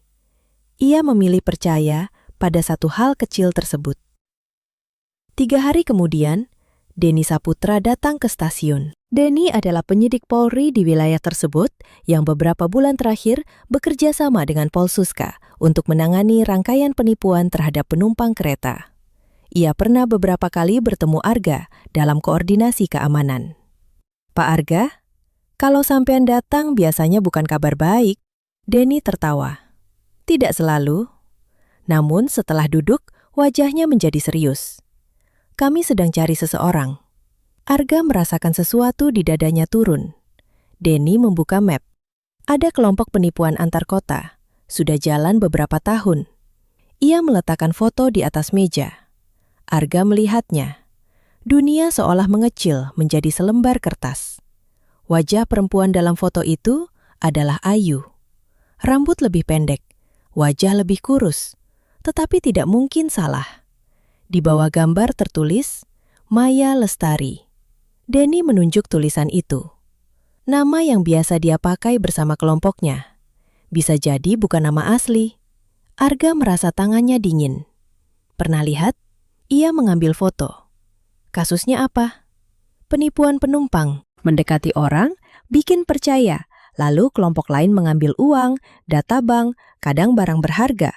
Ia memilih percaya pada satu hal kecil tersebut. 3 hari kemudian, Denny Saputra datang ke stasiun. Denny adalah penyidik Polri di wilayah tersebut yang beberapa bulan terakhir bekerja sama dengan Polsuska untuk menangani rangkaian penipuan terhadap penumpang kereta. Ia pernah beberapa kali bertemu Arga dalam koordinasi keamanan. Pak Arga, kalau sampean datang biasanya bukan kabar baik. Denny tertawa. Tidak selalu. Namun setelah duduk, wajahnya menjadi serius. Kami sedang cari seseorang. Arga merasakan sesuatu di dadanya turun. Denny membuka map. Ada kelompok penipuan antar kota. Sudah jalan beberapa tahun. Ia meletakkan foto di atas meja. Arga melihatnya. Dunia seolah mengecil menjadi selembar kertas. Wajah perempuan dalam foto itu adalah Ayu. Rambut lebih pendek. Wajah lebih kurus, tetapi tidak mungkin salah. Di bawah gambar tertulis, Maya Lestari. Denny menunjuk tulisan itu. Nama yang biasa dia pakai bersama kelompoknya. Bisa jadi bukan nama asli. Arga merasa tangannya dingin. Pernah lihat? Ia mengambil foto. Kasusnya apa? Penipuan penumpang. Mendekati orang, bikin percaya. Lalu kelompok lain mengambil uang, data bank, kadang barang berharga.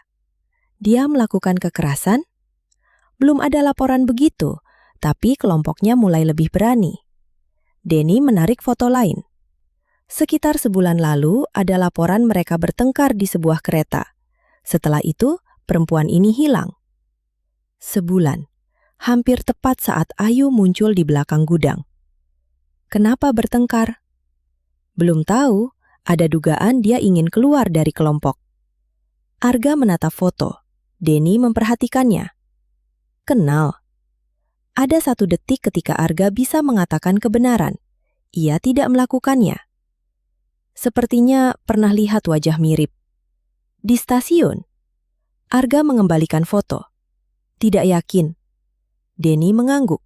Dia melakukan kekerasan? Belum ada laporan begitu, tapi kelompoknya mulai lebih berani. Denny menarik foto lain. Sekitar sebulan lalu, ada laporan mereka bertengkar di sebuah kereta. Setelah itu, perempuan ini hilang. Sebulan, hampir tepat saat Ayu muncul di belakang gudang. Kenapa bertengkar? Belum tahu, ada dugaan dia ingin keluar dari kelompok. Arga menatap foto. Denny memperhatikannya. Kenal. Ada 1 detik ketika Arga bisa mengatakan kebenaran. Ia tidak melakukannya. Sepertinya pernah lihat wajah mirip. Di stasiun, Arga mengembalikan foto. Tidak yakin. Denny mengangguk.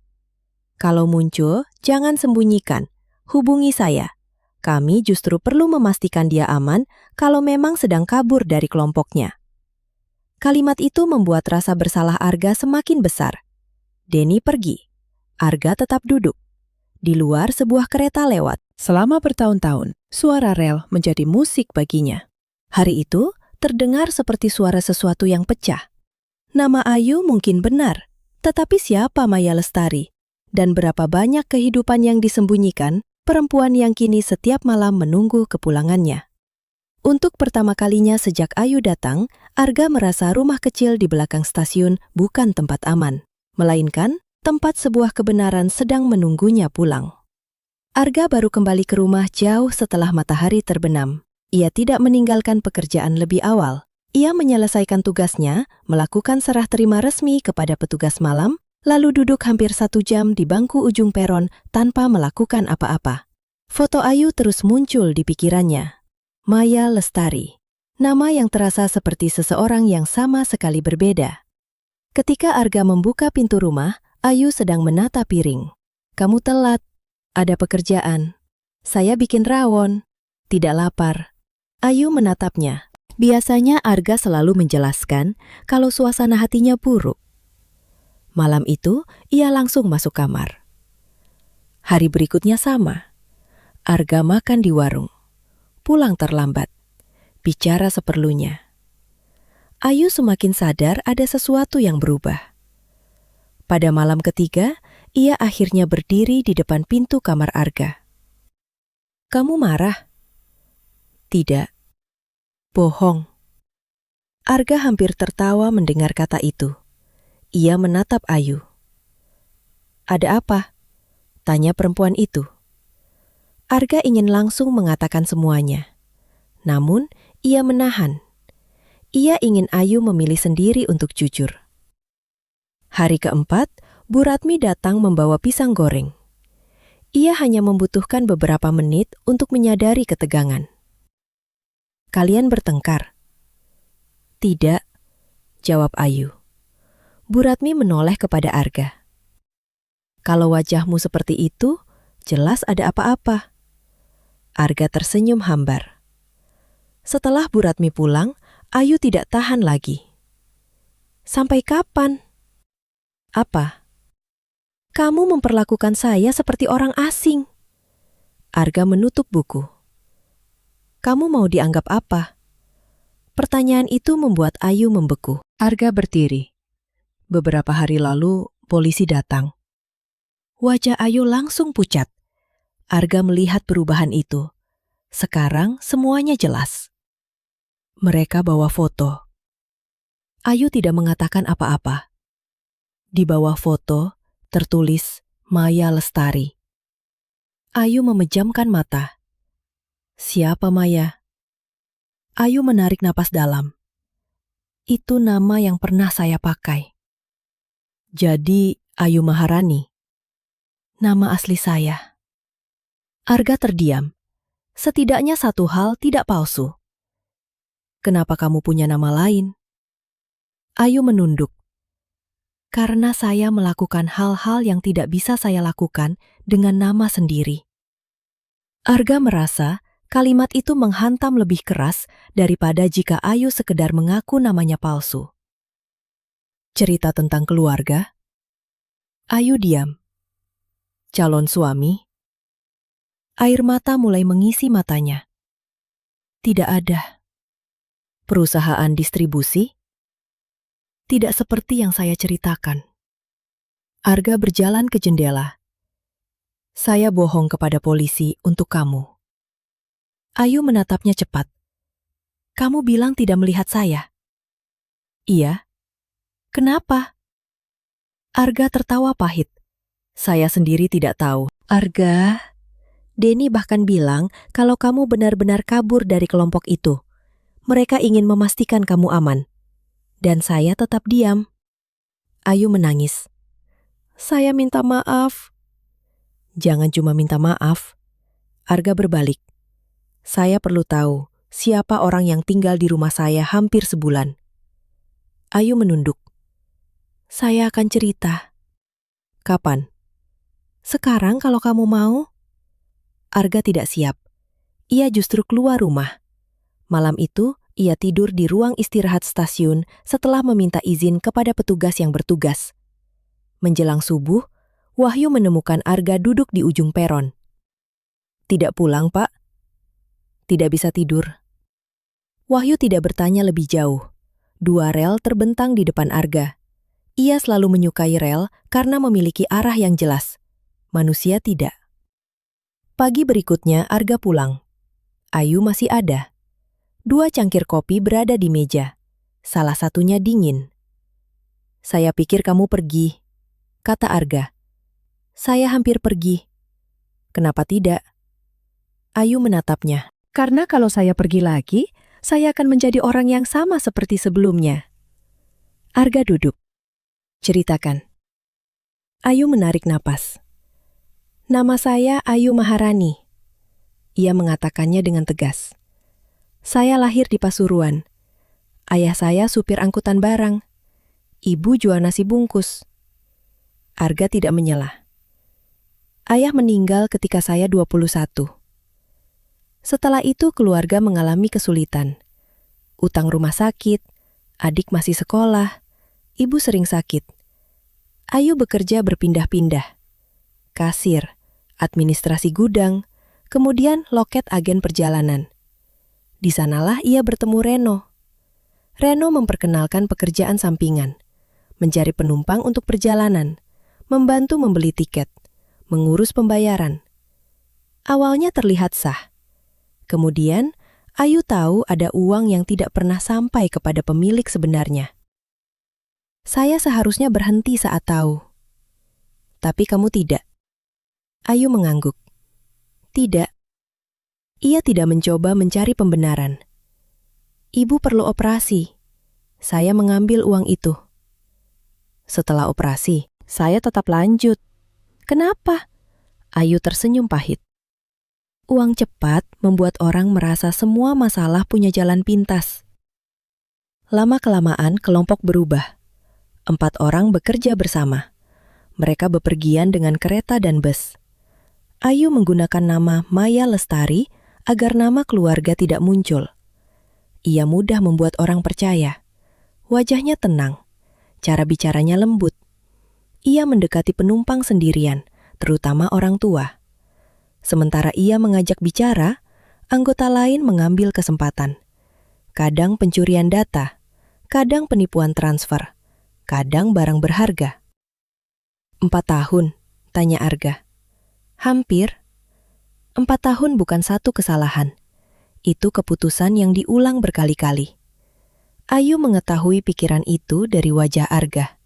Kalau muncul, jangan sembunyikan. Hubungi saya. Kami justru perlu memastikan dia aman kalau memang sedang kabur dari kelompoknya. Kalimat itu membuat rasa bersalah Arga semakin besar. Denny pergi. Arga tetap duduk. Di luar sebuah kereta lewat. Selama bertahun-tahun, suara rel menjadi musik baginya. Hari itu, terdengar seperti suara sesuatu yang pecah. Nama Ayu mungkin benar, tetapi siapa Maya Lestari? Dan berapa banyak kehidupan yang disembunyikan, perempuan yang kini setiap malam menunggu kepulangannya. Untuk pertama kalinya sejak Ayu datang, Arga merasa rumah kecil di belakang stasiun bukan tempat aman, melainkan tempat sebuah kebenaran sedang menunggunya pulang. Arga baru kembali ke rumah jauh setelah matahari terbenam. Ia tidak meninggalkan pekerjaan lebih awal. Ia menyelesaikan tugasnya, melakukan serah terima resmi kepada petugas malam, lalu duduk hampir 1 jam di bangku ujung peron tanpa melakukan apa-apa. Foto Ayu terus muncul di pikirannya. Maya Lestari, nama yang terasa seperti seseorang yang sama sekali berbeda. Ketika Arga membuka pintu rumah, Ayu sedang menata piring. Kamu telat, ada pekerjaan. Saya bikin rawon, tidak lapar. Ayu menatapnya. Biasanya Arga selalu menjelaskan kalau suasana hatinya buruk. Malam itu, ia langsung masuk kamar. Hari berikutnya sama. Arga makan di warung. Pulang terlambat. Bicara seperlunya. Ayu semakin sadar ada sesuatu yang berubah. Pada malam ketiga, ia akhirnya berdiri di depan pintu kamar Arga. Kamu marah? Tidak. Bohong. Arga hampir tertawa mendengar kata itu. Ia menatap Ayu. Ada apa? Tanya perempuan itu. Arga ingin langsung mengatakan semuanya. Namun, ia menahan. Ia ingin Ayu memilih sendiri untuk jujur. Hari keempat, Bu Ratmi datang membawa pisang goreng. Ia hanya membutuhkan beberapa menit untuk menyadari ketegangan. Kalian bertengkar? Tidak, jawab Ayu. Bu Ratmi menoleh kepada Arga. Kalau wajahmu seperti itu, jelas ada apa-apa. Arga tersenyum hambar. Setelah Bu Ratmi pulang, Ayu tidak tahan lagi. Sampai kapan? Apa? Kamu memperlakukan saya seperti orang asing. Arga menutup buku. Kamu mau dianggap apa? Pertanyaan itu membuat Ayu membeku. Arga berdiri. Beberapa hari lalu, polisi datang. Wajah Ayu langsung pucat. Arga melihat perubahan itu. Sekarang semuanya jelas. Mereka bawa foto. Ayu tidak mengatakan apa-apa. Di bawah foto tertulis Maya Lestari. Ayu memejamkan mata. Siapa Maya? Ayu menarik napas dalam. Itu nama yang pernah saya pakai. Jadi Ayu Maharani. Nama asli saya. Arga terdiam. Setidaknya satu hal tidak palsu. Kenapa kamu punya nama lain? Ayu menunduk. Karena saya melakukan hal-hal yang tidak bisa saya lakukan dengan nama sendiri. Arga merasa Kalimat itu menghantam lebih keras daripada jika Ayu sekedar mengaku namanya palsu. Cerita tentang keluarga. Ayu diam. Calon suami. Air mata mulai mengisi matanya. Tidak ada. Perusahaan distribusi? Tidak seperti yang saya ceritakan. Arga berjalan ke jendela. Saya bohong kepada polisi untuk kamu. Ayu menatapnya cepat. Kamu bilang tidak melihat saya? Iya. Kenapa? Arga tertawa pahit. Saya sendiri tidak tahu. Arga, Denny bahkan bilang kalau kamu benar-benar kabur dari kelompok itu. Mereka ingin memastikan kamu aman. Dan saya tetap diam. Ayu menangis. Saya minta maaf. Jangan cuma minta maaf. Arga berbalik. Saya perlu tahu siapa orang yang tinggal di rumah saya hampir sebulan. Ayu menunduk. Saya akan cerita. Kapan? Sekarang kalau kamu mau. Arga tidak siap. Ia justru keluar rumah. Malam itu, ia tidur di ruang istirahat stasiun setelah meminta izin kepada petugas yang bertugas. Menjelang subuh, Wahyu menemukan Arga duduk di ujung peron. Tidak pulang, Pak? Tidak bisa tidur. Wahyu tidak bertanya lebih jauh. 2 rel terbentang di depan Arga. Ia selalu menyukai rel karena memiliki arah yang jelas. Manusia tidak. Pagi berikutnya Arga pulang. Ayu masih ada. 2 cangkir kopi berada di meja. Salah satunya dingin. Saya pikir kamu pergi, kata Arga. Saya hampir pergi. Kenapa tidak? Ayu menatapnya. Karena kalau saya pergi lagi, saya akan menjadi orang yang sama seperti sebelumnya. Arga duduk. Ceritakan. Ayu menarik napas. Nama saya Ayu Maharani. Ia mengatakannya dengan tegas. Saya lahir di Pasuruan. Ayah saya supir angkutan barang. Ibu jual nasi bungkus. Arga tidak menyela. Ayah meninggal ketika saya 21. Setelah itu keluarga mengalami kesulitan. Utang rumah sakit, adik masih sekolah, ibu sering sakit. Ayu bekerja berpindah-pindah. Kasir, administrasi gudang, kemudian loket agen perjalanan. Di sanalah ia bertemu Reno. Reno memperkenalkan pekerjaan sampingan, mencari penumpang untuk perjalanan, membantu membeli tiket, mengurus pembayaran. Awalnya terlihat sah. Kemudian, Ayu tahu ada uang yang tidak pernah sampai kepada pemilik sebenarnya. Saya seharusnya berhenti saat tahu. Tapi kamu tidak. Ayu mengangguk. Tidak. Ia tidak mencoba mencari pembenaran. Ibu perlu operasi. Saya mengambil uang itu. Setelah operasi, saya tetap lanjut. Kenapa? Ayu tersenyum pahit. Uang cepat membuat orang merasa semua masalah punya jalan pintas. Lama-kelamaan kelompok berubah. 4 orang bekerja bersama. Mereka bepergian dengan kereta dan bus. Ayu menggunakan nama Maya Lestari agar nama keluarga tidak muncul. Ia mudah membuat orang percaya. Wajahnya tenang. Cara bicaranya lembut. Ia mendekati penumpang sendirian, terutama orang tua. Sementara ia mengajak bicara, anggota lain mengambil kesempatan. Kadang pencurian data, kadang penipuan transfer, kadang barang berharga. 4 tahun, tanya Arga. Hampir. 4 tahun bukan satu kesalahan. Itu keputusan yang diulang berkali-kali. Ayu mengetahui pikiran itu dari wajah Arga.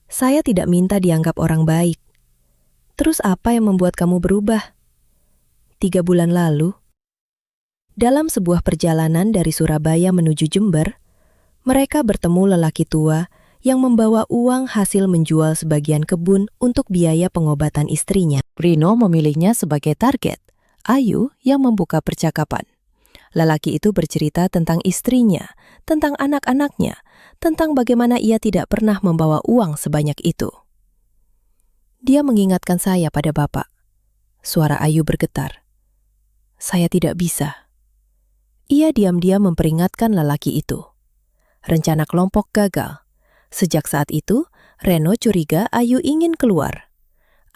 Saya tidak minta dianggap orang baik. Terus apa yang membuat kamu berubah? 3 bulan lalu, dalam sebuah perjalanan dari Surabaya menuju Jember, mereka bertemu lelaki tua yang membawa uang hasil menjual sebagian kebun untuk biaya pengobatan istrinya. Rino memilihnya sebagai target. Ayu yang membuka percakapan. Lelaki itu bercerita tentang istrinya, tentang anak-anaknya, tentang bagaimana ia tidak pernah membawa uang sebanyak itu. Dia mengingatkan saya pada Bapak. Suara Ayu bergetar. Saya tidak bisa. Ia diam-diam memperingatkan lelaki itu. Rencana kelompok gagal. Sejak saat itu, Reno curiga Ayu ingin keluar.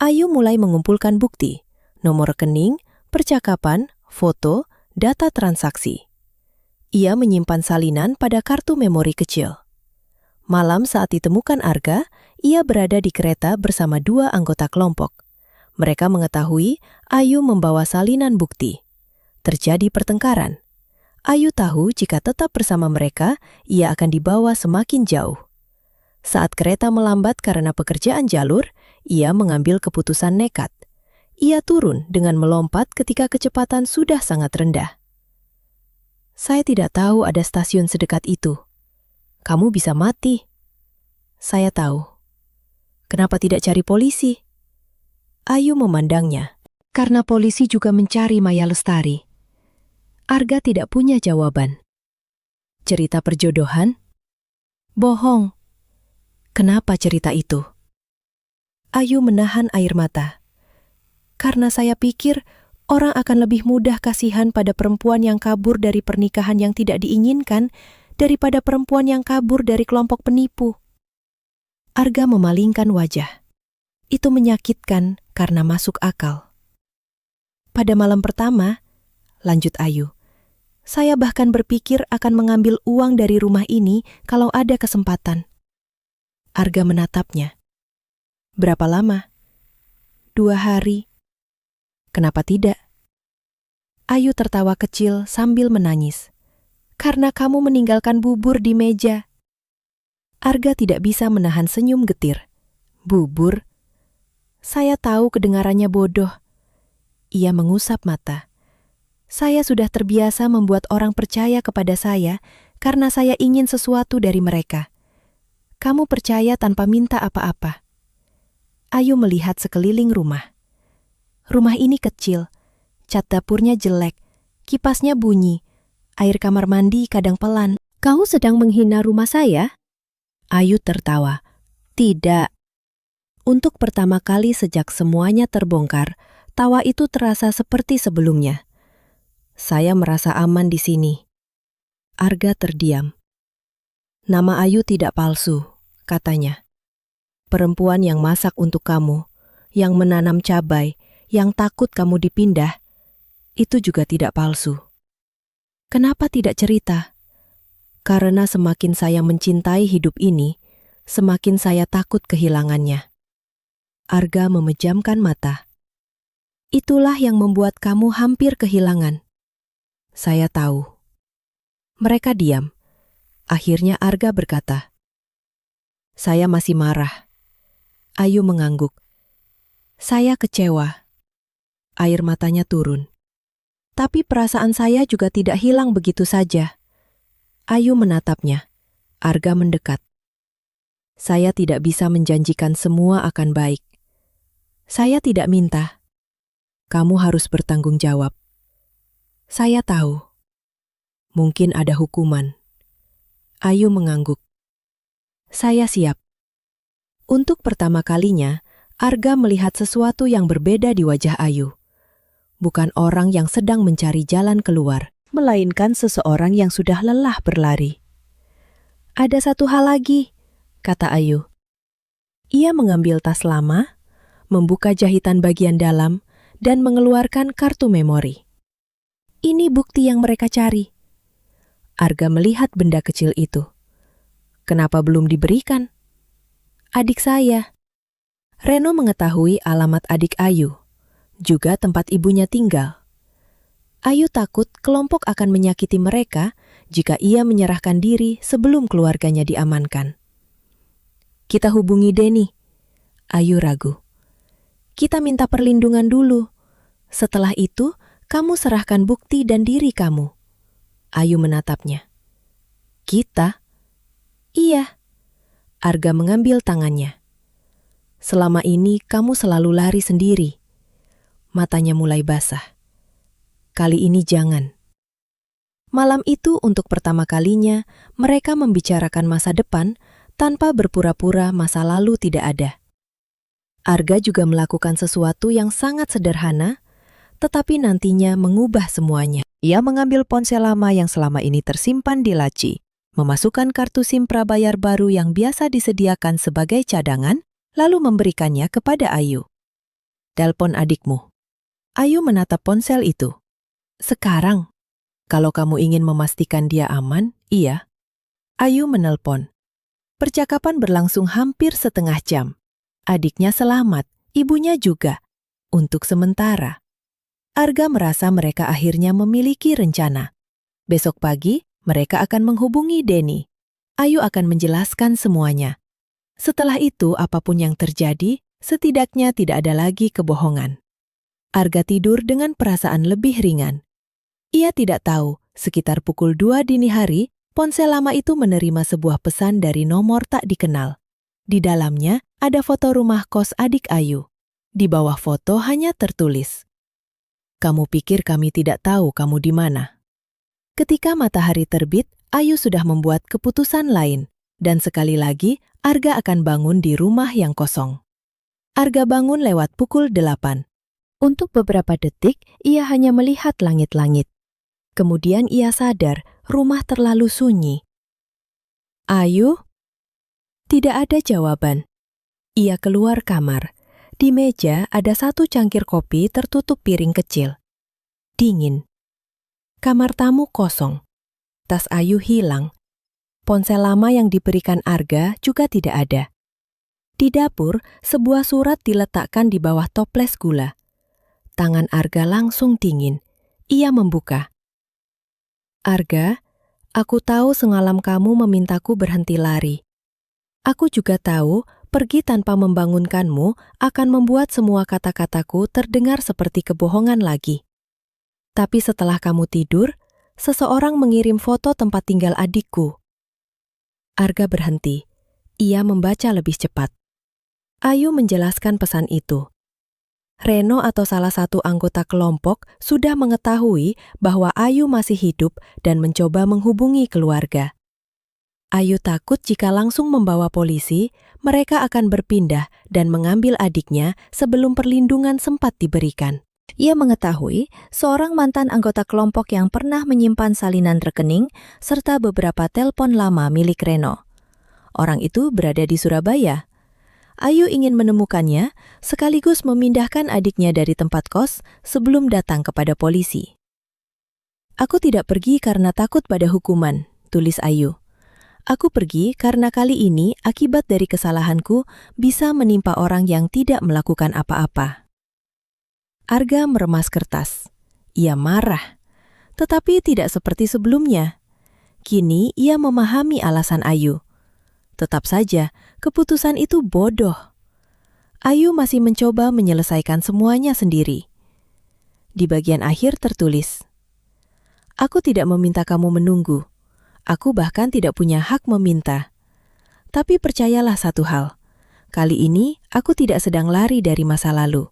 Ayu mulai mengumpulkan bukti, nomor rekening, percakapan, foto, data transaksi. Ia menyimpan salinan pada kartu memori kecil. Malam saat ditemukan Arga, ia berada di kereta bersama 2 anggota kelompok. Mereka mengetahui Ayu membawa salinan bukti. Terjadi pertengkaran. Ayu tahu jika tetap bersama mereka, ia akan dibawa semakin jauh. Saat kereta melambat karena pekerjaan jalur, ia mengambil keputusan nekat. Ia turun dengan melompat ketika kecepatan sudah sangat rendah. Saya tidak tahu ada stasiun sedekat itu. Kamu bisa mati. Saya tahu. Kenapa tidak cari polisi? Ayu memandangnya. Karena polisi juga mencari Maya Lestari. Arga tidak punya jawaban. Cerita perjodohan? Bohong. Kenapa cerita itu? Ayu menahan air mata. Karena saya pikir orang akan lebih mudah kasihan pada perempuan yang kabur dari pernikahan yang tidak diinginkan daripada perempuan yang kabur dari kelompok penipu. Arga memalingkan wajah. Itu menyakitkan karena masuk akal. Pada malam pertama, lanjut Ayu, saya bahkan berpikir akan mengambil uang dari rumah ini kalau ada kesempatan. Arga menatapnya. Berapa lama? 2 hari. Kenapa tidak? Ayu tertawa kecil sambil menangis. Karena kamu meninggalkan bubur di meja. Arga tidak bisa menahan senyum getir. Bubur? Saya tahu kedengarannya bodoh. Ia mengusap mata. Saya sudah terbiasa membuat orang percaya kepada saya karena saya ingin sesuatu dari mereka. Kamu percaya tanpa minta apa-apa. Ayu melihat sekeliling rumah. Rumah ini kecil, cat dapurnya jelek, kipasnya bunyi, air kamar mandi kadang pelan. Kau sedang menghina rumah saya? Ayu tertawa. Tidak. Untuk pertama kali sejak semuanya terbongkar, tawa itu terasa seperti sebelumnya. Saya merasa aman di sini. Arga terdiam. Nama Ayu tidak palsu, katanya. Perempuan yang masak untuk kamu, yang menanam cabai, yang takut kamu dipindah, itu juga tidak palsu. Kenapa tidak cerita? Karena semakin saya mencintai hidup ini, semakin saya takut kehilangannya. Arga memejamkan mata. Itulah yang membuat kamu hampir kehilangan. Saya tahu. Mereka diam. Akhirnya Arga berkata, saya masih marah. Ayu mengangguk. Saya kecewa. Air matanya turun. Tapi perasaan saya juga tidak hilang begitu saja. Ayu menatapnya. Arga mendekat. Saya tidak bisa menjanjikan semua akan baik. Saya tidak minta. Kamu harus bertanggung jawab. Saya tahu. Mungkin ada hukuman. Ayu mengangguk. Saya siap. Untuk pertama kalinya, Arga melihat sesuatu yang berbeda di wajah Ayu. Bukan orang yang sedang mencari jalan keluar, melainkan seseorang yang sudah lelah berlari. Ada satu hal lagi, kata Ayu. Ia mengambil tas lama, membuka jahitan bagian dalam, dan mengeluarkan kartu memori. Ini bukti yang mereka cari. Arga melihat benda kecil itu. Kenapa belum diberikan? Adik saya. Reno mengetahui alamat adik Ayu, juga tempat ibunya tinggal. Ayu takut kelompok akan menyakiti mereka jika ia menyerahkan diri sebelum keluarganya diamankan. Kita hubungi Denny. Ayu ragu. Kita minta perlindungan dulu. Setelah itu, kamu serahkan bukti dan diri kamu. Ayu menatapnya. Kita? Iya. Arga mengambil tangannya. Selama ini kamu selalu lari sendiri. Matanya mulai basah. Kali ini jangan. Malam itu untuk pertama kalinya, mereka membicarakan masa depan tanpa berpura-pura masa lalu tidak ada. Arga juga melakukan sesuatu yang sangat sederhana, tetapi nantinya mengubah semuanya. Ia mengambil ponsel lama yang selama ini tersimpan di laci, memasukkan kartu SIM prabayar baru yang biasa disediakan sebagai cadangan, lalu memberikannya kepada Ayu. "Telepon adikmu." Ayu menatap ponsel itu. "Sekarang, kalau kamu ingin memastikan dia aman, iya." Ayu menelpon. Percakapan berlangsung hampir setengah jam. Adiknya selamat, ibunya juga, untuk sementara. Arga merasa mereka akhirnya memiliki rencana. Besok pagi, mereka akan menghubungi Denny. Ayu akan menjelaskan semuanya. Setelah itu, apapun yang terjadi, setidaknya tidak ada lagi kebohongan. Arga tidur dengan perasaan lebih ringan. Ia tidak tahu, sekitar pukul 2 dini hari, ponsel lama itu menerima sebuah pesan dari nomor tak dikenal. Di dalamnya ada foto rumah kos adik Ayu. Di bawah foto hanya tertulis, "Kamu pikir kami tidak tahu kamu di mana?" Ketika matahari terbit, Ayu sudah membuat keputusan lain. Dan sekali lagi, Arga akan bangun di rumah yang kosong. Arga bangun lewat pukul 8. Untuk beberapa detik, ia hanya melihat langit-langit. Kemudian ia sadar rumah terlalu sunyi. "Ayu?" Tidak ada jawaban. Ia keluar kamar. Di meja ada satu cangkir kopi tertutup piring kecil. Dingin. Kamar tamu kosong. Tas Ayu hilang. Ponsel lama yang diberikan Arga juga tidak ada. Di dapur, sebuah surat diletakkan di bawah toples gula. Tangan Arga langsung dingin. Ia membuka. "Arga, aku tahu semalam kamu memintaku berhenti lari. Aku juga tahu pergi tanpa membangunkanmu akan membuat semua kata-kataku terdengar seperti kebohongan lagi. Tapi setelah kamu tidur, seseorang mengirim foto tempat tinggal adikku." Arga berhenti. Ia membaca lebih cepat. Ayu menjelaskan pesan itu. Reno atau salah satu anggota kelompok sudah mengetahui bahwa Ayu masih hidup dan mencoba menghubungi keluarga. Ayu takut jika langsung membawa polisi, mereka akan berpindah dan mengambil adiknya sebelum perlindungan sempat diberikan. Ia mengetahui seorang mantan anggota kelompok yang pernah menyimpan salinan rekening serta beberapa telepon lama milik Reno. Orang itu berada di Surabaya. Ayu ingin menemukannya sekaligus memindahkan adiknya dari tempat kos sebelum datang kepada polisi. "Aku tidak pergi karena takut pada hukuman," tulis Ayu. "Aku pergi karena kali ini akibat dari kesalahanku bisa menimpa orang yang tidak melakukan apa-apa." Arga meremas kertas. Ia marah, tetapi tidak seperti sebelumnya. Kini ia memahami alasan Ayu. Tetap saja, keputusan itu bodoh. Ayu masih mencoba menyelesaikan semuanya sendiri. Di bagian akhir tertulis, "Aku tidak meminta kamu menunggu. Aku bahkan tidak punya hak meminta. Tapi percayalah satu hal, kali ini aku tidak sedang lari dari masa lalu.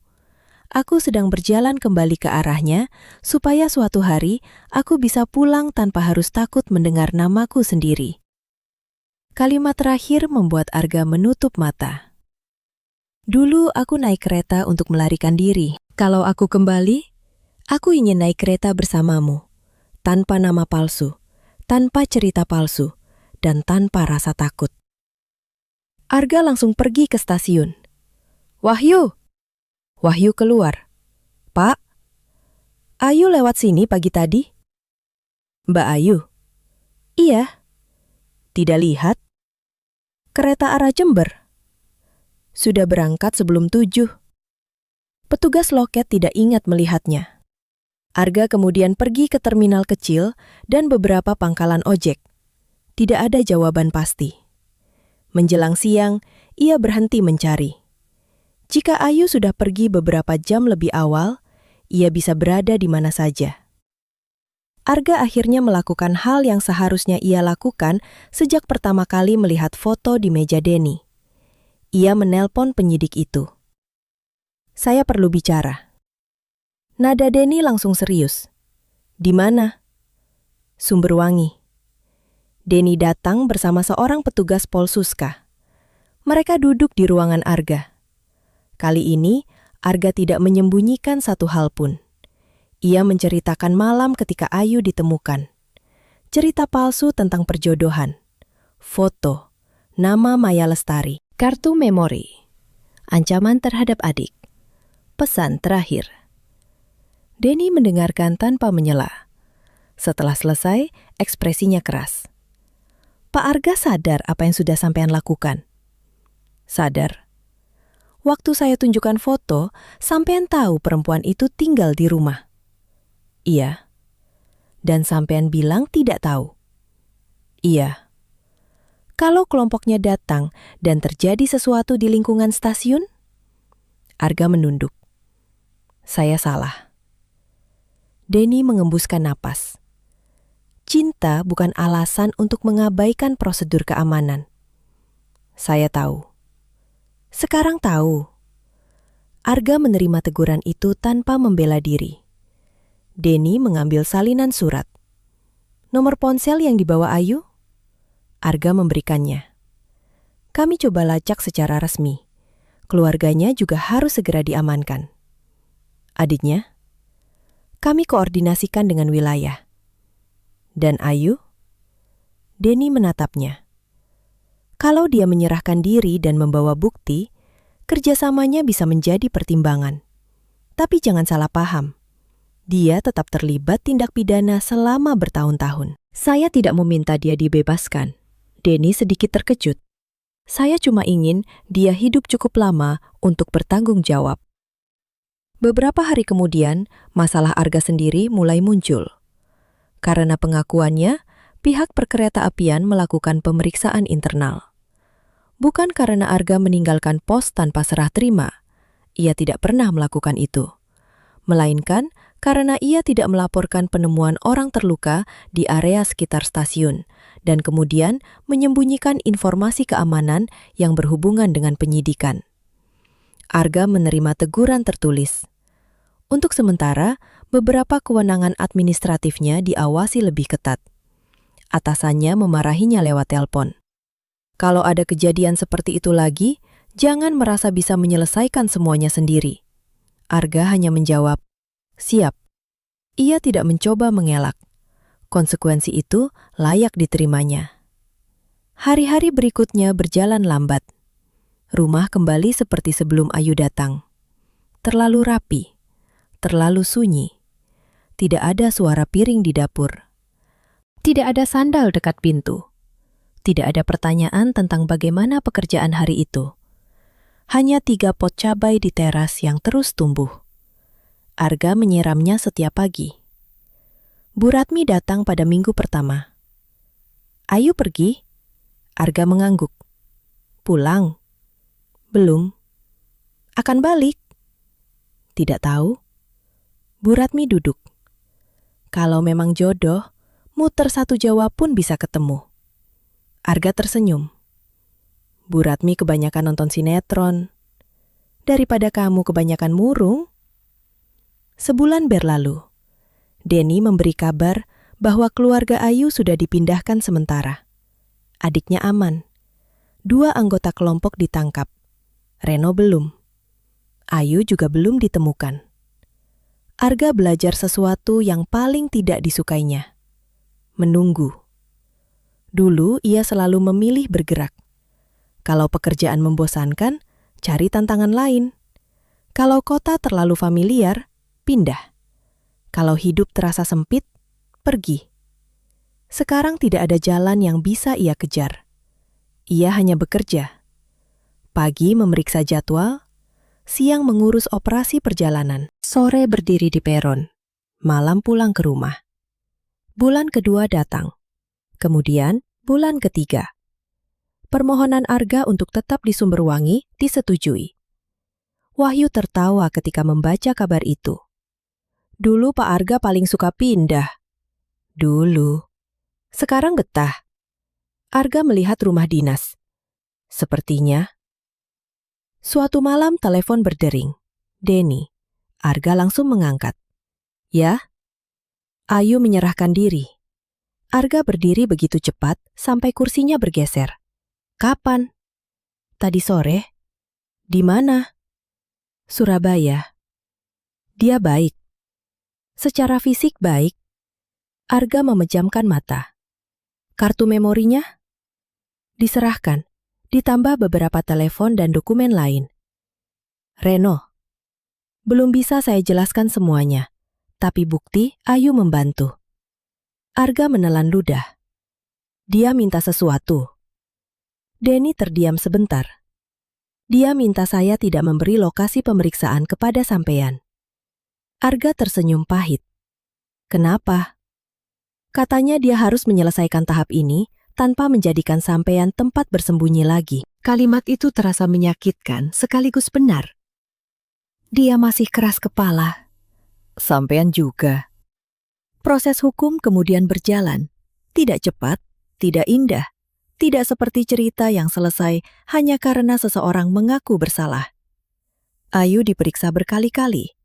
Aku sedang berjalan kembali ke arahnya, supaya suatu hari aku bisa pulang tanpa harus takut mendengar namaku sendiri." Kalimat terakhir membuat Arga menutup mata. "Dulu aku naik kereta untuk melarikan diri. Kalau aku kembali, aku ingin naik kereta bersamamu, tanpa nama palsu, tanpa cerita palsu, dan tanpa rasa takut." Arga langsung pergi ke stasiun. "Wahyu!" Wahyu keluar. "Pak, Ayu lewat sini pagi tadi." "Mbak Ayu?" "Iya." "Tidak lihat?" "Kereta arah Jember." "Sudah berangkat sebelum 7. Petugas loket tidak ingat melihatnya. Arga kemudian pergi ke terminal kecil dan beberapa pangkalan ojek. Tidak ada jawaban pasti. Menjelang siang, ia berhenti mencari. Jika Ayu sudah pergi beberapa jam lebih awal, ia bisa berada di mana saja. Arga akhirnya melakukan hal yang seharusnya ia lakukan sejak pertama kali melihat foto di meja Denny. Ia menelpon penyidik itu. "Saya perlu bicara." Nada Denny langsung serius. "Di mana?" "Sumberwangi." Denny datang bersama seorang petugas Polsuska. Mereka duduk di ruangan Arga. Kali ini, Arga tidak menyembunyikan satu hal pun. Ia menceritakan malam ketika Ayu ditemukan. Cerita palsu tentang perjodohan. Foto, nama Maya Lestari, kartu memori, ancaman terhadap adik, pesan terakhir. Denny mendengarkan tanpa menyela. Setelah selesai, ekspresinya keras. Pak Arga sadar apa yang sudah sampean lakukan? Sadar. Waktu saya tunjukkan foto, sampean tahu perempuan itu tinggal di rumah. Iya. Dan sampean bilang tidak tahu. Iya. Kalau kelompoknya datang dan terjadi sesuatu di lingkungan stasiun? Arga menunduk. Saya salah. Denny mengembuskan napas. Cinta bukan alasan untuk mengabaikan prosedur keamanan. Saya tahu. Sekarang tahu. Arga menerima teguran itu tanpa membela diri. Denny mengambil salinan surat. Nomor ponsel yang dibawa Ayu? Arga memberikannya. Kami coba lacak secara resmi. Keluarganya juga harus segera diamankan. Adiknya? Kami koordinasikan dengan wilayah. Dan Ayu? Denny menatapnya. Kalau dia menyerahkan diri dan membawa bukti, kerjasamanya bisa menjadi pertimbangan. Tapi jangan salah paham. Dia tetap terlibat tindak pidana selama bertahun-tahun. Saya tidak meminta dia dibebaskan. Denny sedikit terkejut. Saya cuma ingin dia hidup cukup lama untuk bertanggung jawab. Beberapa hari kemudian, masalah Arga sendiri mulai muncul. Karena pengakuannya, pihak perkereta-apian melakukan pemeriksaan internal. Bukan karena Arga meninggalkan pos tanpa serah terima. Ia tidak pernah melakukan itu. Melainkan karena ia tidak melaporkan penemuan orang terluka di area sekitar stasiun dan kemudian menyembunyikan informasi keamanan yang berhubungan dengan penyidikan. Arga menerima teguran tertulis. Untuk sementara, beberapa kewenangan administratifnya diawasi lebih ketat. Atasannya memarahinya lewat telepon. Kalau ada kejadian seperti itu lagi, jangan merasa bisa menyelesaikan semuanya sendiri. Arga hanya menjawab, siap. Ia tidak mencoba mengelak. Konsekuensi itu layak diterimanya. Hari-hari berikutnya berjalan lambat. Rumah kembali seperti sebelum Ayu datang. Terlalu rapi, terlalu sunyi. Tidak ada suara piring di dapur. Tidak ada sandal dekat pintu. Tidak ada pertanyaan tentang bagaimana pekerjaan hari itu. Hanya 3 pot cabai di teras yang terus tumbuh. Arga menyiramnya setiap pagi. Bu Ratmi datang pada minggu pertama. Ayu pergi? Arga mengangguk. Pulang? Belum. Akan balik? Tidak tahu. Bu Ratmi duduk. Kalau memang jodoh, muter 1 Jawa pun bisa ketemu. Arga tersenyum. Bu Ratmi kebanyakan nonton sinetron. Daripada kamu kebanyakan murung. Sebulan berlalu, Denny memberi kabar bahwa keluarga Ayu sudah dipindahkan sementara. Adiknya aman. 2 anggota kelompok ditangkap. Reno belum. Ayu juga belum ditemukan. Arga belajar sesuatu yang paling tidak disukainya. Menunggu. Dulu ia selalu memilih bergerak. Kalau pekerjaan membosankan, cari tantangan lain. Kalau kota terlalu familiar, pindah. Kalau hidup terasa sempit, pergi. Sekarang tidak ada jalan yang bisa ia kejar. Ia hanya bekerja. Pagi memeriksa jadwal, siang mengurus operasi perjalanan, sore berdiri di peron, malam pulang ke rumah. Bulan kedua datang. Kemudian bulan ketiga. Permohonan Arga untuk tetap di Sumberwangi disetujui. Wahyu tertawa ketika membaca kabar itu. Dulu Pak Arga paling suka pindah. Dulu. Sekarang betah. Arga melihat rumah dinas. Sepertinya. Suatu malam telepon berdering. Denny. Arga langsung mengangkat. Ya? Ayu menyerahkan diri. Arga berdiri begitu cepat sampai kursinya bergeser. Kapan? Tadi sore. Di mana? Surabaya. Dia baik. Secara fisik baik. Arga memejamkan mata. Kartu memorinya? Diserahkan, ditambah beberapa telepon dan dokumen lain. Reno, belum bisa saya jelaskan semuanya, tapi bukti Ayu membantu. Arga menelan ludah. Dia minta sesuatu. Denny terdiam sebentar. Dia minta saya tidak memberi lokasi pemeriksaan kepada sampean. Arga tersenyum pahit. Kenapa? Katanya dia harus menyelesaikan tahap ini tanpa menjadikan sampean tempat bersembunyi lagi. Kalimat itu terasa menyakitkan sekaligus benar. Dia masih keras kepala. Sampean juga. Proses hukum kemudian berjalan. Tidak cepat, tidak indah, tidak seperti cerita yang selesai hanya karena seseorang mengaku bersalah. Ayu diperiksa berkali-kali.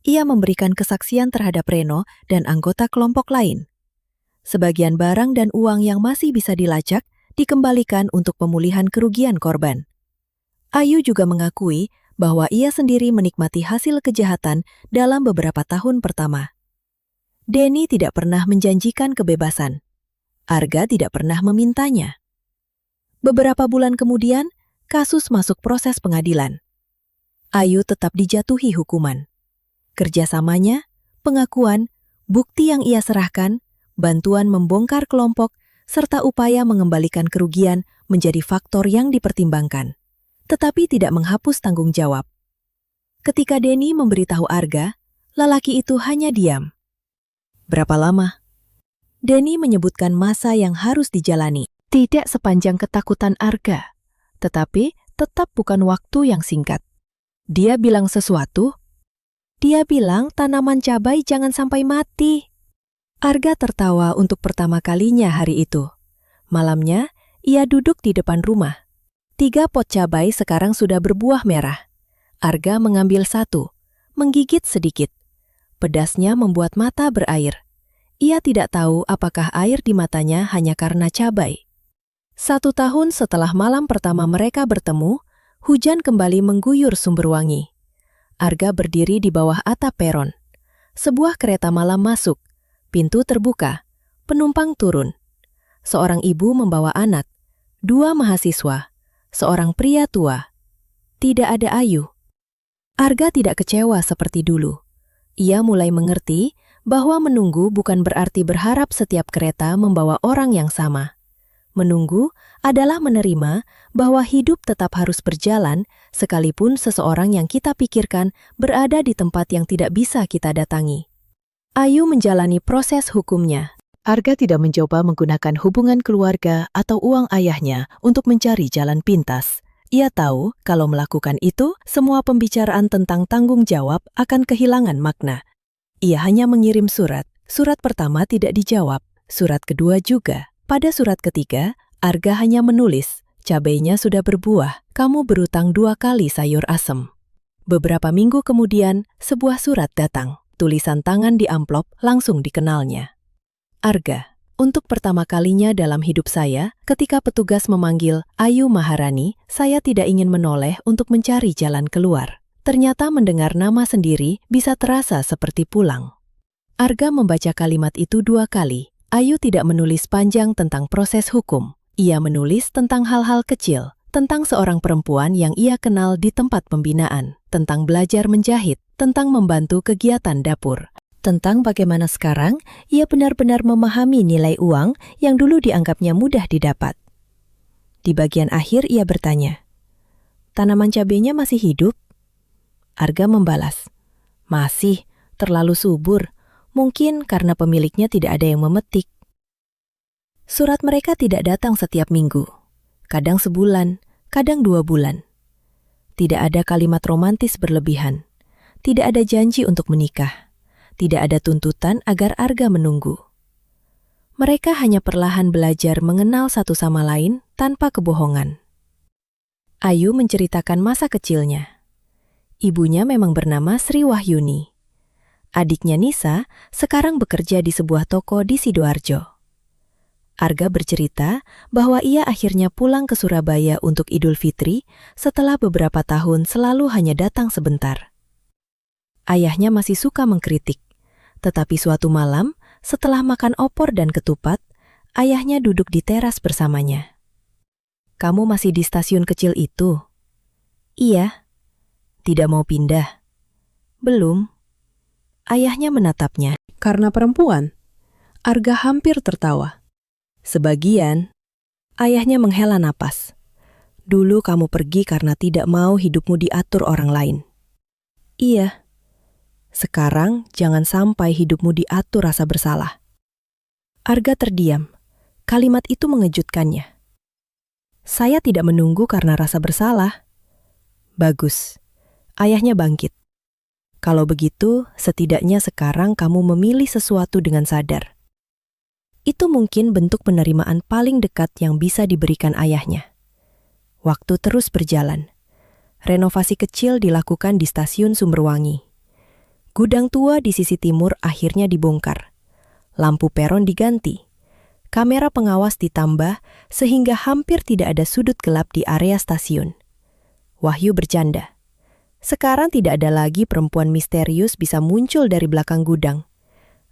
Ia memberikan kesaksian terhadap Reno dan anggota kelompok lain. Sebagian barang dan uang yang masih bisa dilacak dikembalikan untuk pemulihan kerugian korban. Ayu juga mengakui bahwa ia sendiri menikmati hasil kejahatan dalam beberapa tahun pertama. Denny tidak pernah menjanjikan kebebasan. Arga tidak pernah memintanya. Beberapa bulan kemudian, kasus masuk proses pengadilan. Ayu tetap dijatuhi hukuman. Kerjasamanya, pengakuan, bukti yang ia serahkan, bantuan membongkar kelompok, serta upaya mengembalikan kerugian menjadi faktor yang dipertimbangkan, tetapi tidak menghapus tanggung jawab. Ketika Denny memberitahu Arga, lelaki itu hanya diam. Berapa lama? Denny menyebutkan masa yang harus dijalani. Tidak sepanjang ketakutan Arga, tetapi tetap bukan waktu yang singkat. Dia bilang sesuatu. Dia bilang tanaman cabai jangan sampai mati. Arga tertawa untuk pertama kalinya hari itu. Malamnya, ia duduk di depan rumah. 3 pot cabai sekarang sudah berbuah merah. Arga mengambil satu, menggigit sedikit. Pedasnya membuat mata berair. Ia tidak tahu apakah air di matanya hanya karena cabai. 1 tahun setelah malam pertama mereka bertemu, hujan kembali mengguyur Sumberwangi. Arga berdiri di bawah atap peron. Sebuah kereta malam masuk. Pintu terbuka, penumpang turun. Seorang ibu membawa anak, 2 mahasiswa, seorang pria tua. Tidak ada Ayu. Arga tidak kecewa seperti dulu. Ia mulai mengerti bahwa menunggu bukan berarti berharap setiap kereta membawa orang yang sama. Menunggu adalah menerima bahwa hidup tetap harus berjalan sekalipun seseorang yang kita pikirkan berada di tempat yang tidak bisa kita datangi. Ayu menjalani proses hukumnya. Arga tidak mencoba menggunakan hubungan keluarga atau uang ayahnya untuk mencari jalan pintas. Ia tahu kalau melakukan itu, semua pembicaraan tentang tanggung jawab akan kehilangan makna. Ia hanya mengirim surat. Surat pertama tidak dijawab, surat kedua juga. Pada surat ketiga, Arga hanya menulis, cabainya sudah berbuah, kamu berutang 2 kali sayur asem. Beberapa minggu kemudian, sebuah surat datang. Tulisan tangan di amplop langsung dikenalnya. Arga, untuk pertama kalinya dalam hidup saya, ketika petugas memanggil Ayu Maharani, saya tidak ingin menoleh untuk mencari jalan keluar. Ternyata mendengar nama sendiri bisa terasa seperti pulang. Arga membaca kalimat itu 2 kali. Ayu tidak menulis panjang tentang proses hukum. Ia menulis tentang hal-hal kecil, tentang seorang perempuan yang ia kenal di tempat pembinaan, tentang belajar menjahit, tentang membantu kegiatan dapur, tentang bagaimana sekarang ia benar-benar memahami nilai uang yang dulu dianggapnya mudah didapat. Di bagian akhir ia bertanya, tanaman cabenya masih hidup? Arga membalas, masih, terlalu subur, mungkin karena pemiliknya tidak ada yang memetik. Surat mereka tidak datang setiap minggu, kadang sebulan, kadang 2 bulan. Tidak ada kalimat romantis berlebihan. Tidak ada janji untuk menikah. Tidak ada tuntutan agar Arga menunggu. Mereka hanya perlahan belajar mengenal satu sama lain tanpa kebohongan. Ayu menceritakan masa kecilnya. Ibunya memang bernama Sri Wahyuni. Adiknya Nisa sekarang bekerja di sebuah toko di Sidoarjo. Arga bercerita bahwa ia akhirnya pulang ke Surabaya untuk Idul Fitri setelah beberapa tahun selalu hanya datang sebentar. Ayahnya masih suka mengkritik, Tetapi suatu malam, setelah makan opor dan ketupat, ayahnya duduk di teras bersamanya. "Kamu masih di stasiun kecil itu?" "Iya." "Tidak mau pindah?" "Belum." Ayahnya menatapnya. Karena perempuan, Arga hampir tertawa. "Sebagian." Ayahnya menghela napas. "Dulu kamu pergi karena tidak mau hidupmu diatur orang lain." "Iya." "Sekarang jangan sampai hidupmu diatur rasa bersalah." Arga terdiam. Kalimat itu mengejutkannya. "Saya tidak menunggu karena rasa bersalah." "Bagus." Ayahnya bangkit. "Kalau begitu, setidaknya sekarang kamu memilih sesuatu dengan sadar." Itu mungkin bentuk penerimaan paling dekat yang bisa diberikan ayahnya. Waktu terus berjalan. Renovasi kecil dilakukan di stasiun Sumberwangi. Gudang tua di sisi timur akhirnya dibongkar. Lampu peron diganti. Kamera pengawas ditambah sehingga hampir tidak ada sudut gelap di area stasiun. Wahyu bercanda. "Sekarang tidak ada lagi perempuan misterius bisa muncul dari belakang gudang."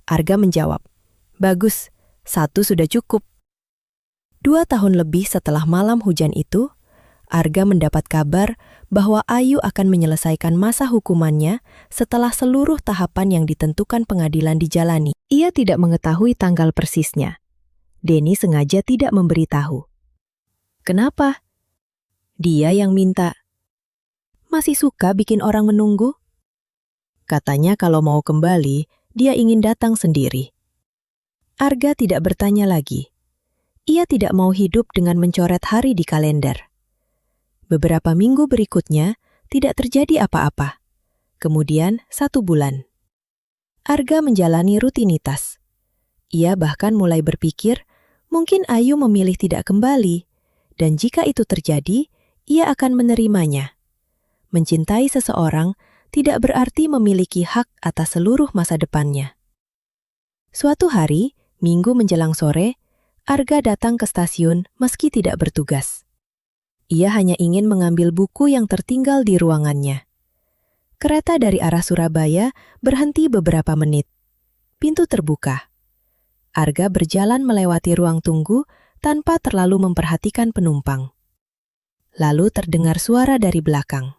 Arga menjawab, "Bagus, satu sudah cukup." 2 tahun lebih setelah malam hujan itu, Arga mendapat kabar bahwa Ayu akan menyelesaikan masa hukumannya setelah seluruh tahapan yang ditentukan pengadilan dijalani. Ia tidak mengetahui tanggal persisnya. Denny sengaja tidak memberitahu. "Kenapa?" "Dia yang minta." "Masih suka bikin orang menunggu?" "Katanya kalau mau kembali, dia ingin datang sendiri." Arga tidak bertanya lagi. Ia tidak mau hidup dengan mencoret hari di kalender. Beberapa minggu berikutnya, tidak terjadi apa-apa. Kemudian 1 bulan. Arga menjalani rutinitas. Ia bahkan mulai berpikir, mungkin Ayu memilih tidak kembali, dan jika itu terjadi, ia akan menerimanya. Mencintai seseorang tidak berarti memiliki hak atas seluruh masa depannya. Suatu hari, minggu menjelang sore, Arga datang ke stasiun meski tidak bertugas. Ia hanya ingin mengambil buku yang tertinggal di ruangannya. Kereta dari arah Surabaya berhenti beberapa menit. Pintu terbuka. Arga berjalan melewati ruang tunggu tanpa terlalu memperhatikan penumpang. Lalu terdengar suara dari belakang.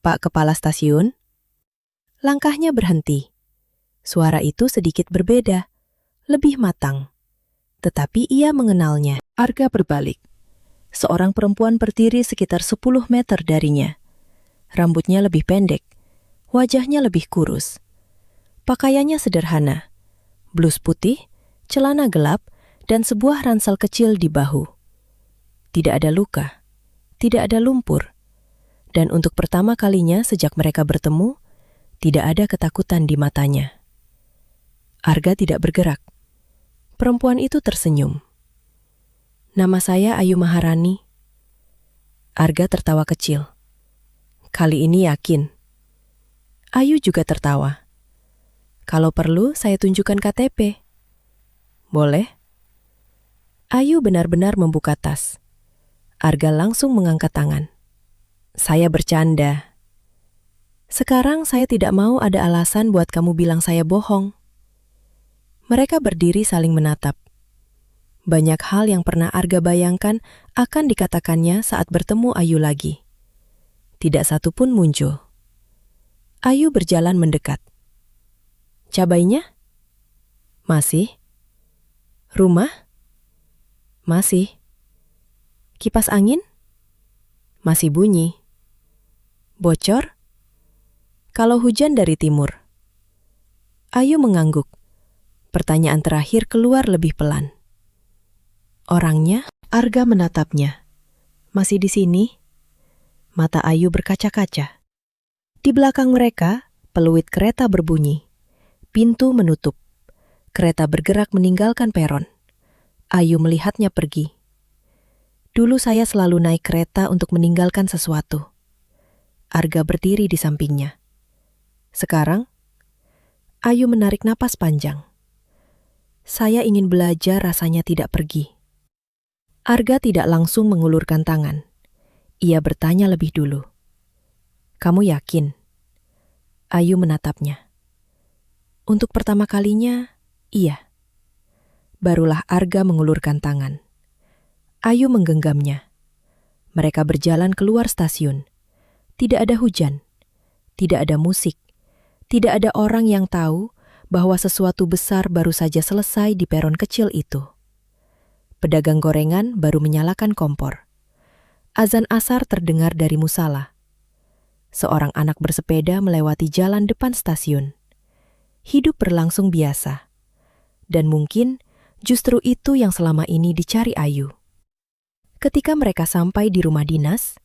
"Pak Kepala Stasiun?" Langkahnya berhenti. Suara itu sedikit berbeda, lebih matang. Tetapi ia mengenalnya. Arga berbalik. Seorang perempuan berdiri sekitar 10 meter darinya. Rambutnya lebih pendek, wajahnya lebih kurus. Pakaiannya sederhana, blus putih, celana gelap, dan sebuah ransel kecil di bahu. Tidak ada luka, tidak ada lumpur. Dan untuk pertama kalinya sejak mereka bertemu, tidak ada ketakutan di matanya. Arga tidak bergerak. Perempuan itu tersenyum. "Nama saya Ayu Maharani." Arga tertawa kecil. Kali ini yakin. Ayu juga tertawa. "Kalau perlu, saya tunjukkan KTP." "Boleh." Ayu benar-benar membuka tas. Arga langsung mengangkat tangan. "Saya bercanda." "Sekarang saya tidak mau ada alasan buat kamu bilang saya bohong." Mereka berdiri saling menatap. Banyak hal yang pernah Arga bayangkan akan dikatakannya saat bertemu Ayu lagi. Tidak satu pun muncul. Ayu berjalan mendekat. "Cabainya?" "Masih." "Rumah?" "Masih." "Kipas angin?" "Masih bunyi." "Bocor?" "Kalau hujan dari timur." Ayu mengangguk. Pertanyaan terakhir keluar lebih pelan. "Orangnya?" Arga menatapnya. "Masih di sini?" Mata Ayu berkaca-kaca. Di belakang mereka, peluit kereta berbunyi. Pintu menutup. Kereta bergerak meninggalkan peron. Ayu melihatnya pergi. "Dulu saya selalu naik kereta untuk meninggalkan sesuatu." Arga berdiri di sampingnya. "Sekarang?" Ayu menarik napas panjang. "Saya ingin belajar rasanya tidak pergi." Arga tidak langsung mengulurkan tangan. Ia bertanya lebih dulu. "Kamu yakin?" Ayu menatapnya. Untuk pertama kalinya, iya. Barulah Arga mengulurkan tangan. Ayu menggenggamnya. Mereka berjalan keluar stasiun. Tidak ada hujan, tidak ada musik, tidak ada orang yang tahu bahwa sesuatu besar baru saja selesai di peron kecil itu. Pedagang gorengan baru menyalakan kompor. Azan asar terdengar dari musala. Seorang anak bersepeda melewati jalan depan stasiun. Hidup berlangsung biasa. Dan mungkin justru itu yang selama ini dicari Ayu. Ketika mereka sampai di rumah dinas,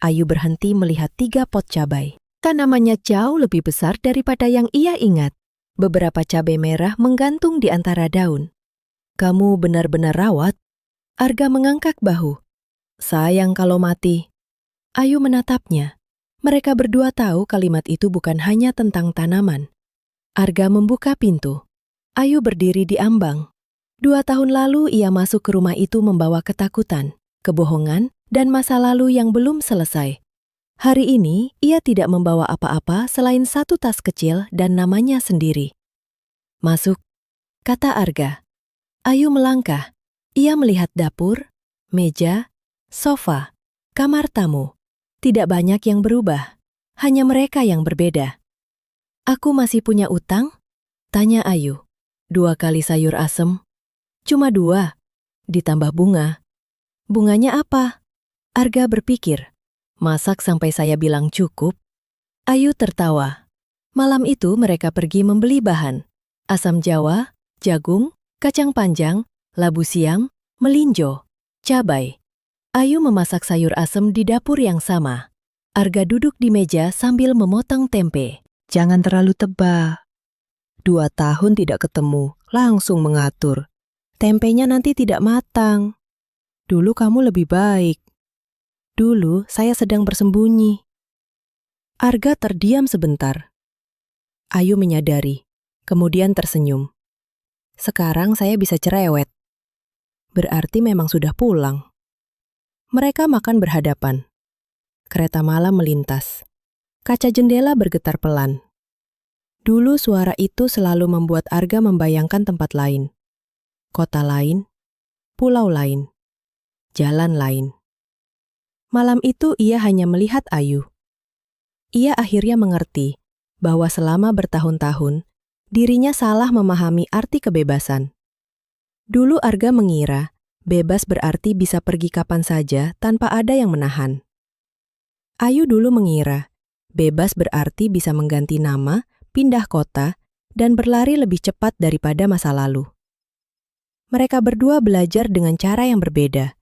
Ayu berhenti melihat 3 pot cabai. Tanamannya jauh lebih besar daripada yang ia ingat. Beberapa cabai merah menggantung di antara daun. Kamu benar-benar rawat. Arga mengangkat bahu. Sayang kalau mati. Ayu menatapnya. Mereka berdua tahu kalimat itu bukan hanya tentang tanaman. Arga membuka pintu. Ayu berdiri di ambang. 2 tahun lalu ia masuk ke rumah itu membawa ketakutan, kebohongan, dan masa lalu yang belum selesai. Hari ini, ia tidak membawa apa-apa selain 1 tas kecil dan namanya sendiri. Masuk, kata Arga. Ayu melangkah. Ia melihat dapur, meja, sofa, kamar tamu. Tidak banyak yang berubah, hanya mereka yang berbeda. Aku masih punya utang? Tanya Ayu. 2 kali sayur asem. Cuma 2, ditambah bunga. Bunganya apa? Arga berpikir, masak sampai saya bilang cukup. Ayu tertawa. Malam itu mereka pergi membeli bahan. Asam jawa, jagung, kacang panjang, labu siam, melinjo, cabai. Ayu memasak sayur asem di dapur yang sama. Arga duduk di meja sambil memotong tempe. Jangan terlalu tebal. 2 tahun tidak ketemu, langsung mengatur. Tempenya nanti tidak matang. Dulu kamu lebih baik. Dulu saya sedang bersembunyi. Arga terdiam sebentar. Ayu menyadari, kemudian tersenyum. Sekarang saya bisa cerewet. Berarti memang sudah pulang. Mereka makan berhadapan. Kereta malam melintas. Kaca jendela bergetar pelan. Dulu suara itu selalu membuat Arga membayangkan tempat lain. Kota lain, pulau lain, jalan lain. Malam itu ia hanya melihat Ayu. Ia akhirnya mengerti bahwa selama bertahun-tahun, dirinya salah memahami arti kebebasan. Dulu Arga mengira bebas berarti bisa pergi kapan saja tanpa ada yang menahan. Ayu dulu mengira bebas berarti bisa mengganti nama, pindah kota, dan berlari lebih cepat daripada masa lalu. Mereka berdua belajar dengan cara yang berbeda,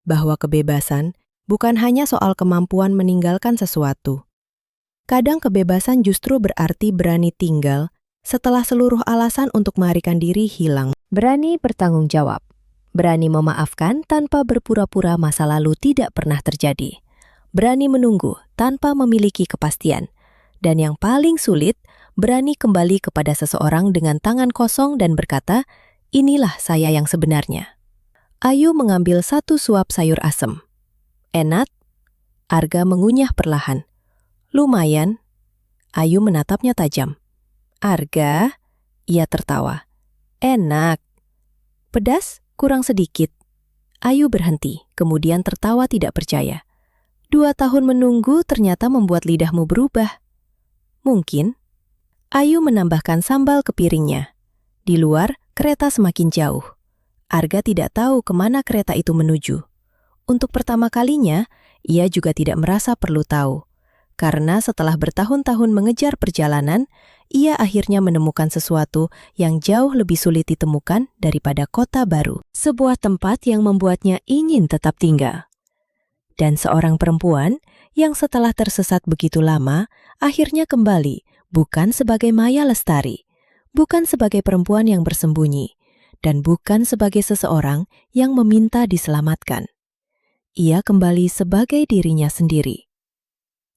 bahwa kebebasan bukan hanya soal kemampuan meninggalkan sesuatu. Kadang kebebasan justru berarti berani tinggal setelah seluruh alasan untuk melarikan diri hilang. Berani bertanggung jawab, berani memaafkan tanpa berpura-pura masa lalu tidak pernah terjadi. Berani menunggu tanpa memiliki kepastian. Dan yang paling sulit, berani kembali kepada seseorang dengan tangan kosong dan berkata, inilah saya yang sebenarnya. Ayu mengambil 1 suap sayur asem. Enak? Arga mengunyah perlahan. Lumayan. Ayu menatapnya tajam. Arga? Ia tertawa. Enak. Pedas? Kurang sedikit. Ayu berhenti, kemudian tertawa tidak percaya. 2 tahun menunggu ternyata membuat lidahmu berubah. Mungkin. Ayu menambahkan sambal ke piringnya. Di luar, kereta semakin jauh. Arga tidak tahu kemana kereta itu menuju. Untuk pertama kalinya, ia juga tidak merasa perlu tahu. Karena setelah bertahun-tahun mengejar perjalanan, ia akhirnya menemukan sesuatu yang jauh lebih sulit ditemukan daripada kota baru. Sebuah tempat yang membuatnya ingin tetap tinggal. Dan seorang perempuan yang setelah tersesat begitu lama, akhirnya kembali, bukan sebagai Maya Lestari, bukan sebagai perempuan yang bersembunyi, dan bukan sebagai seseorang yang meminta diselamatkan. Ia kembali sebagai dirinya sendiri.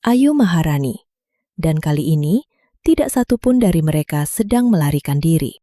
Ayu Maharani, dan kali ini tidak satupun dari mereka sedang melarikan diri.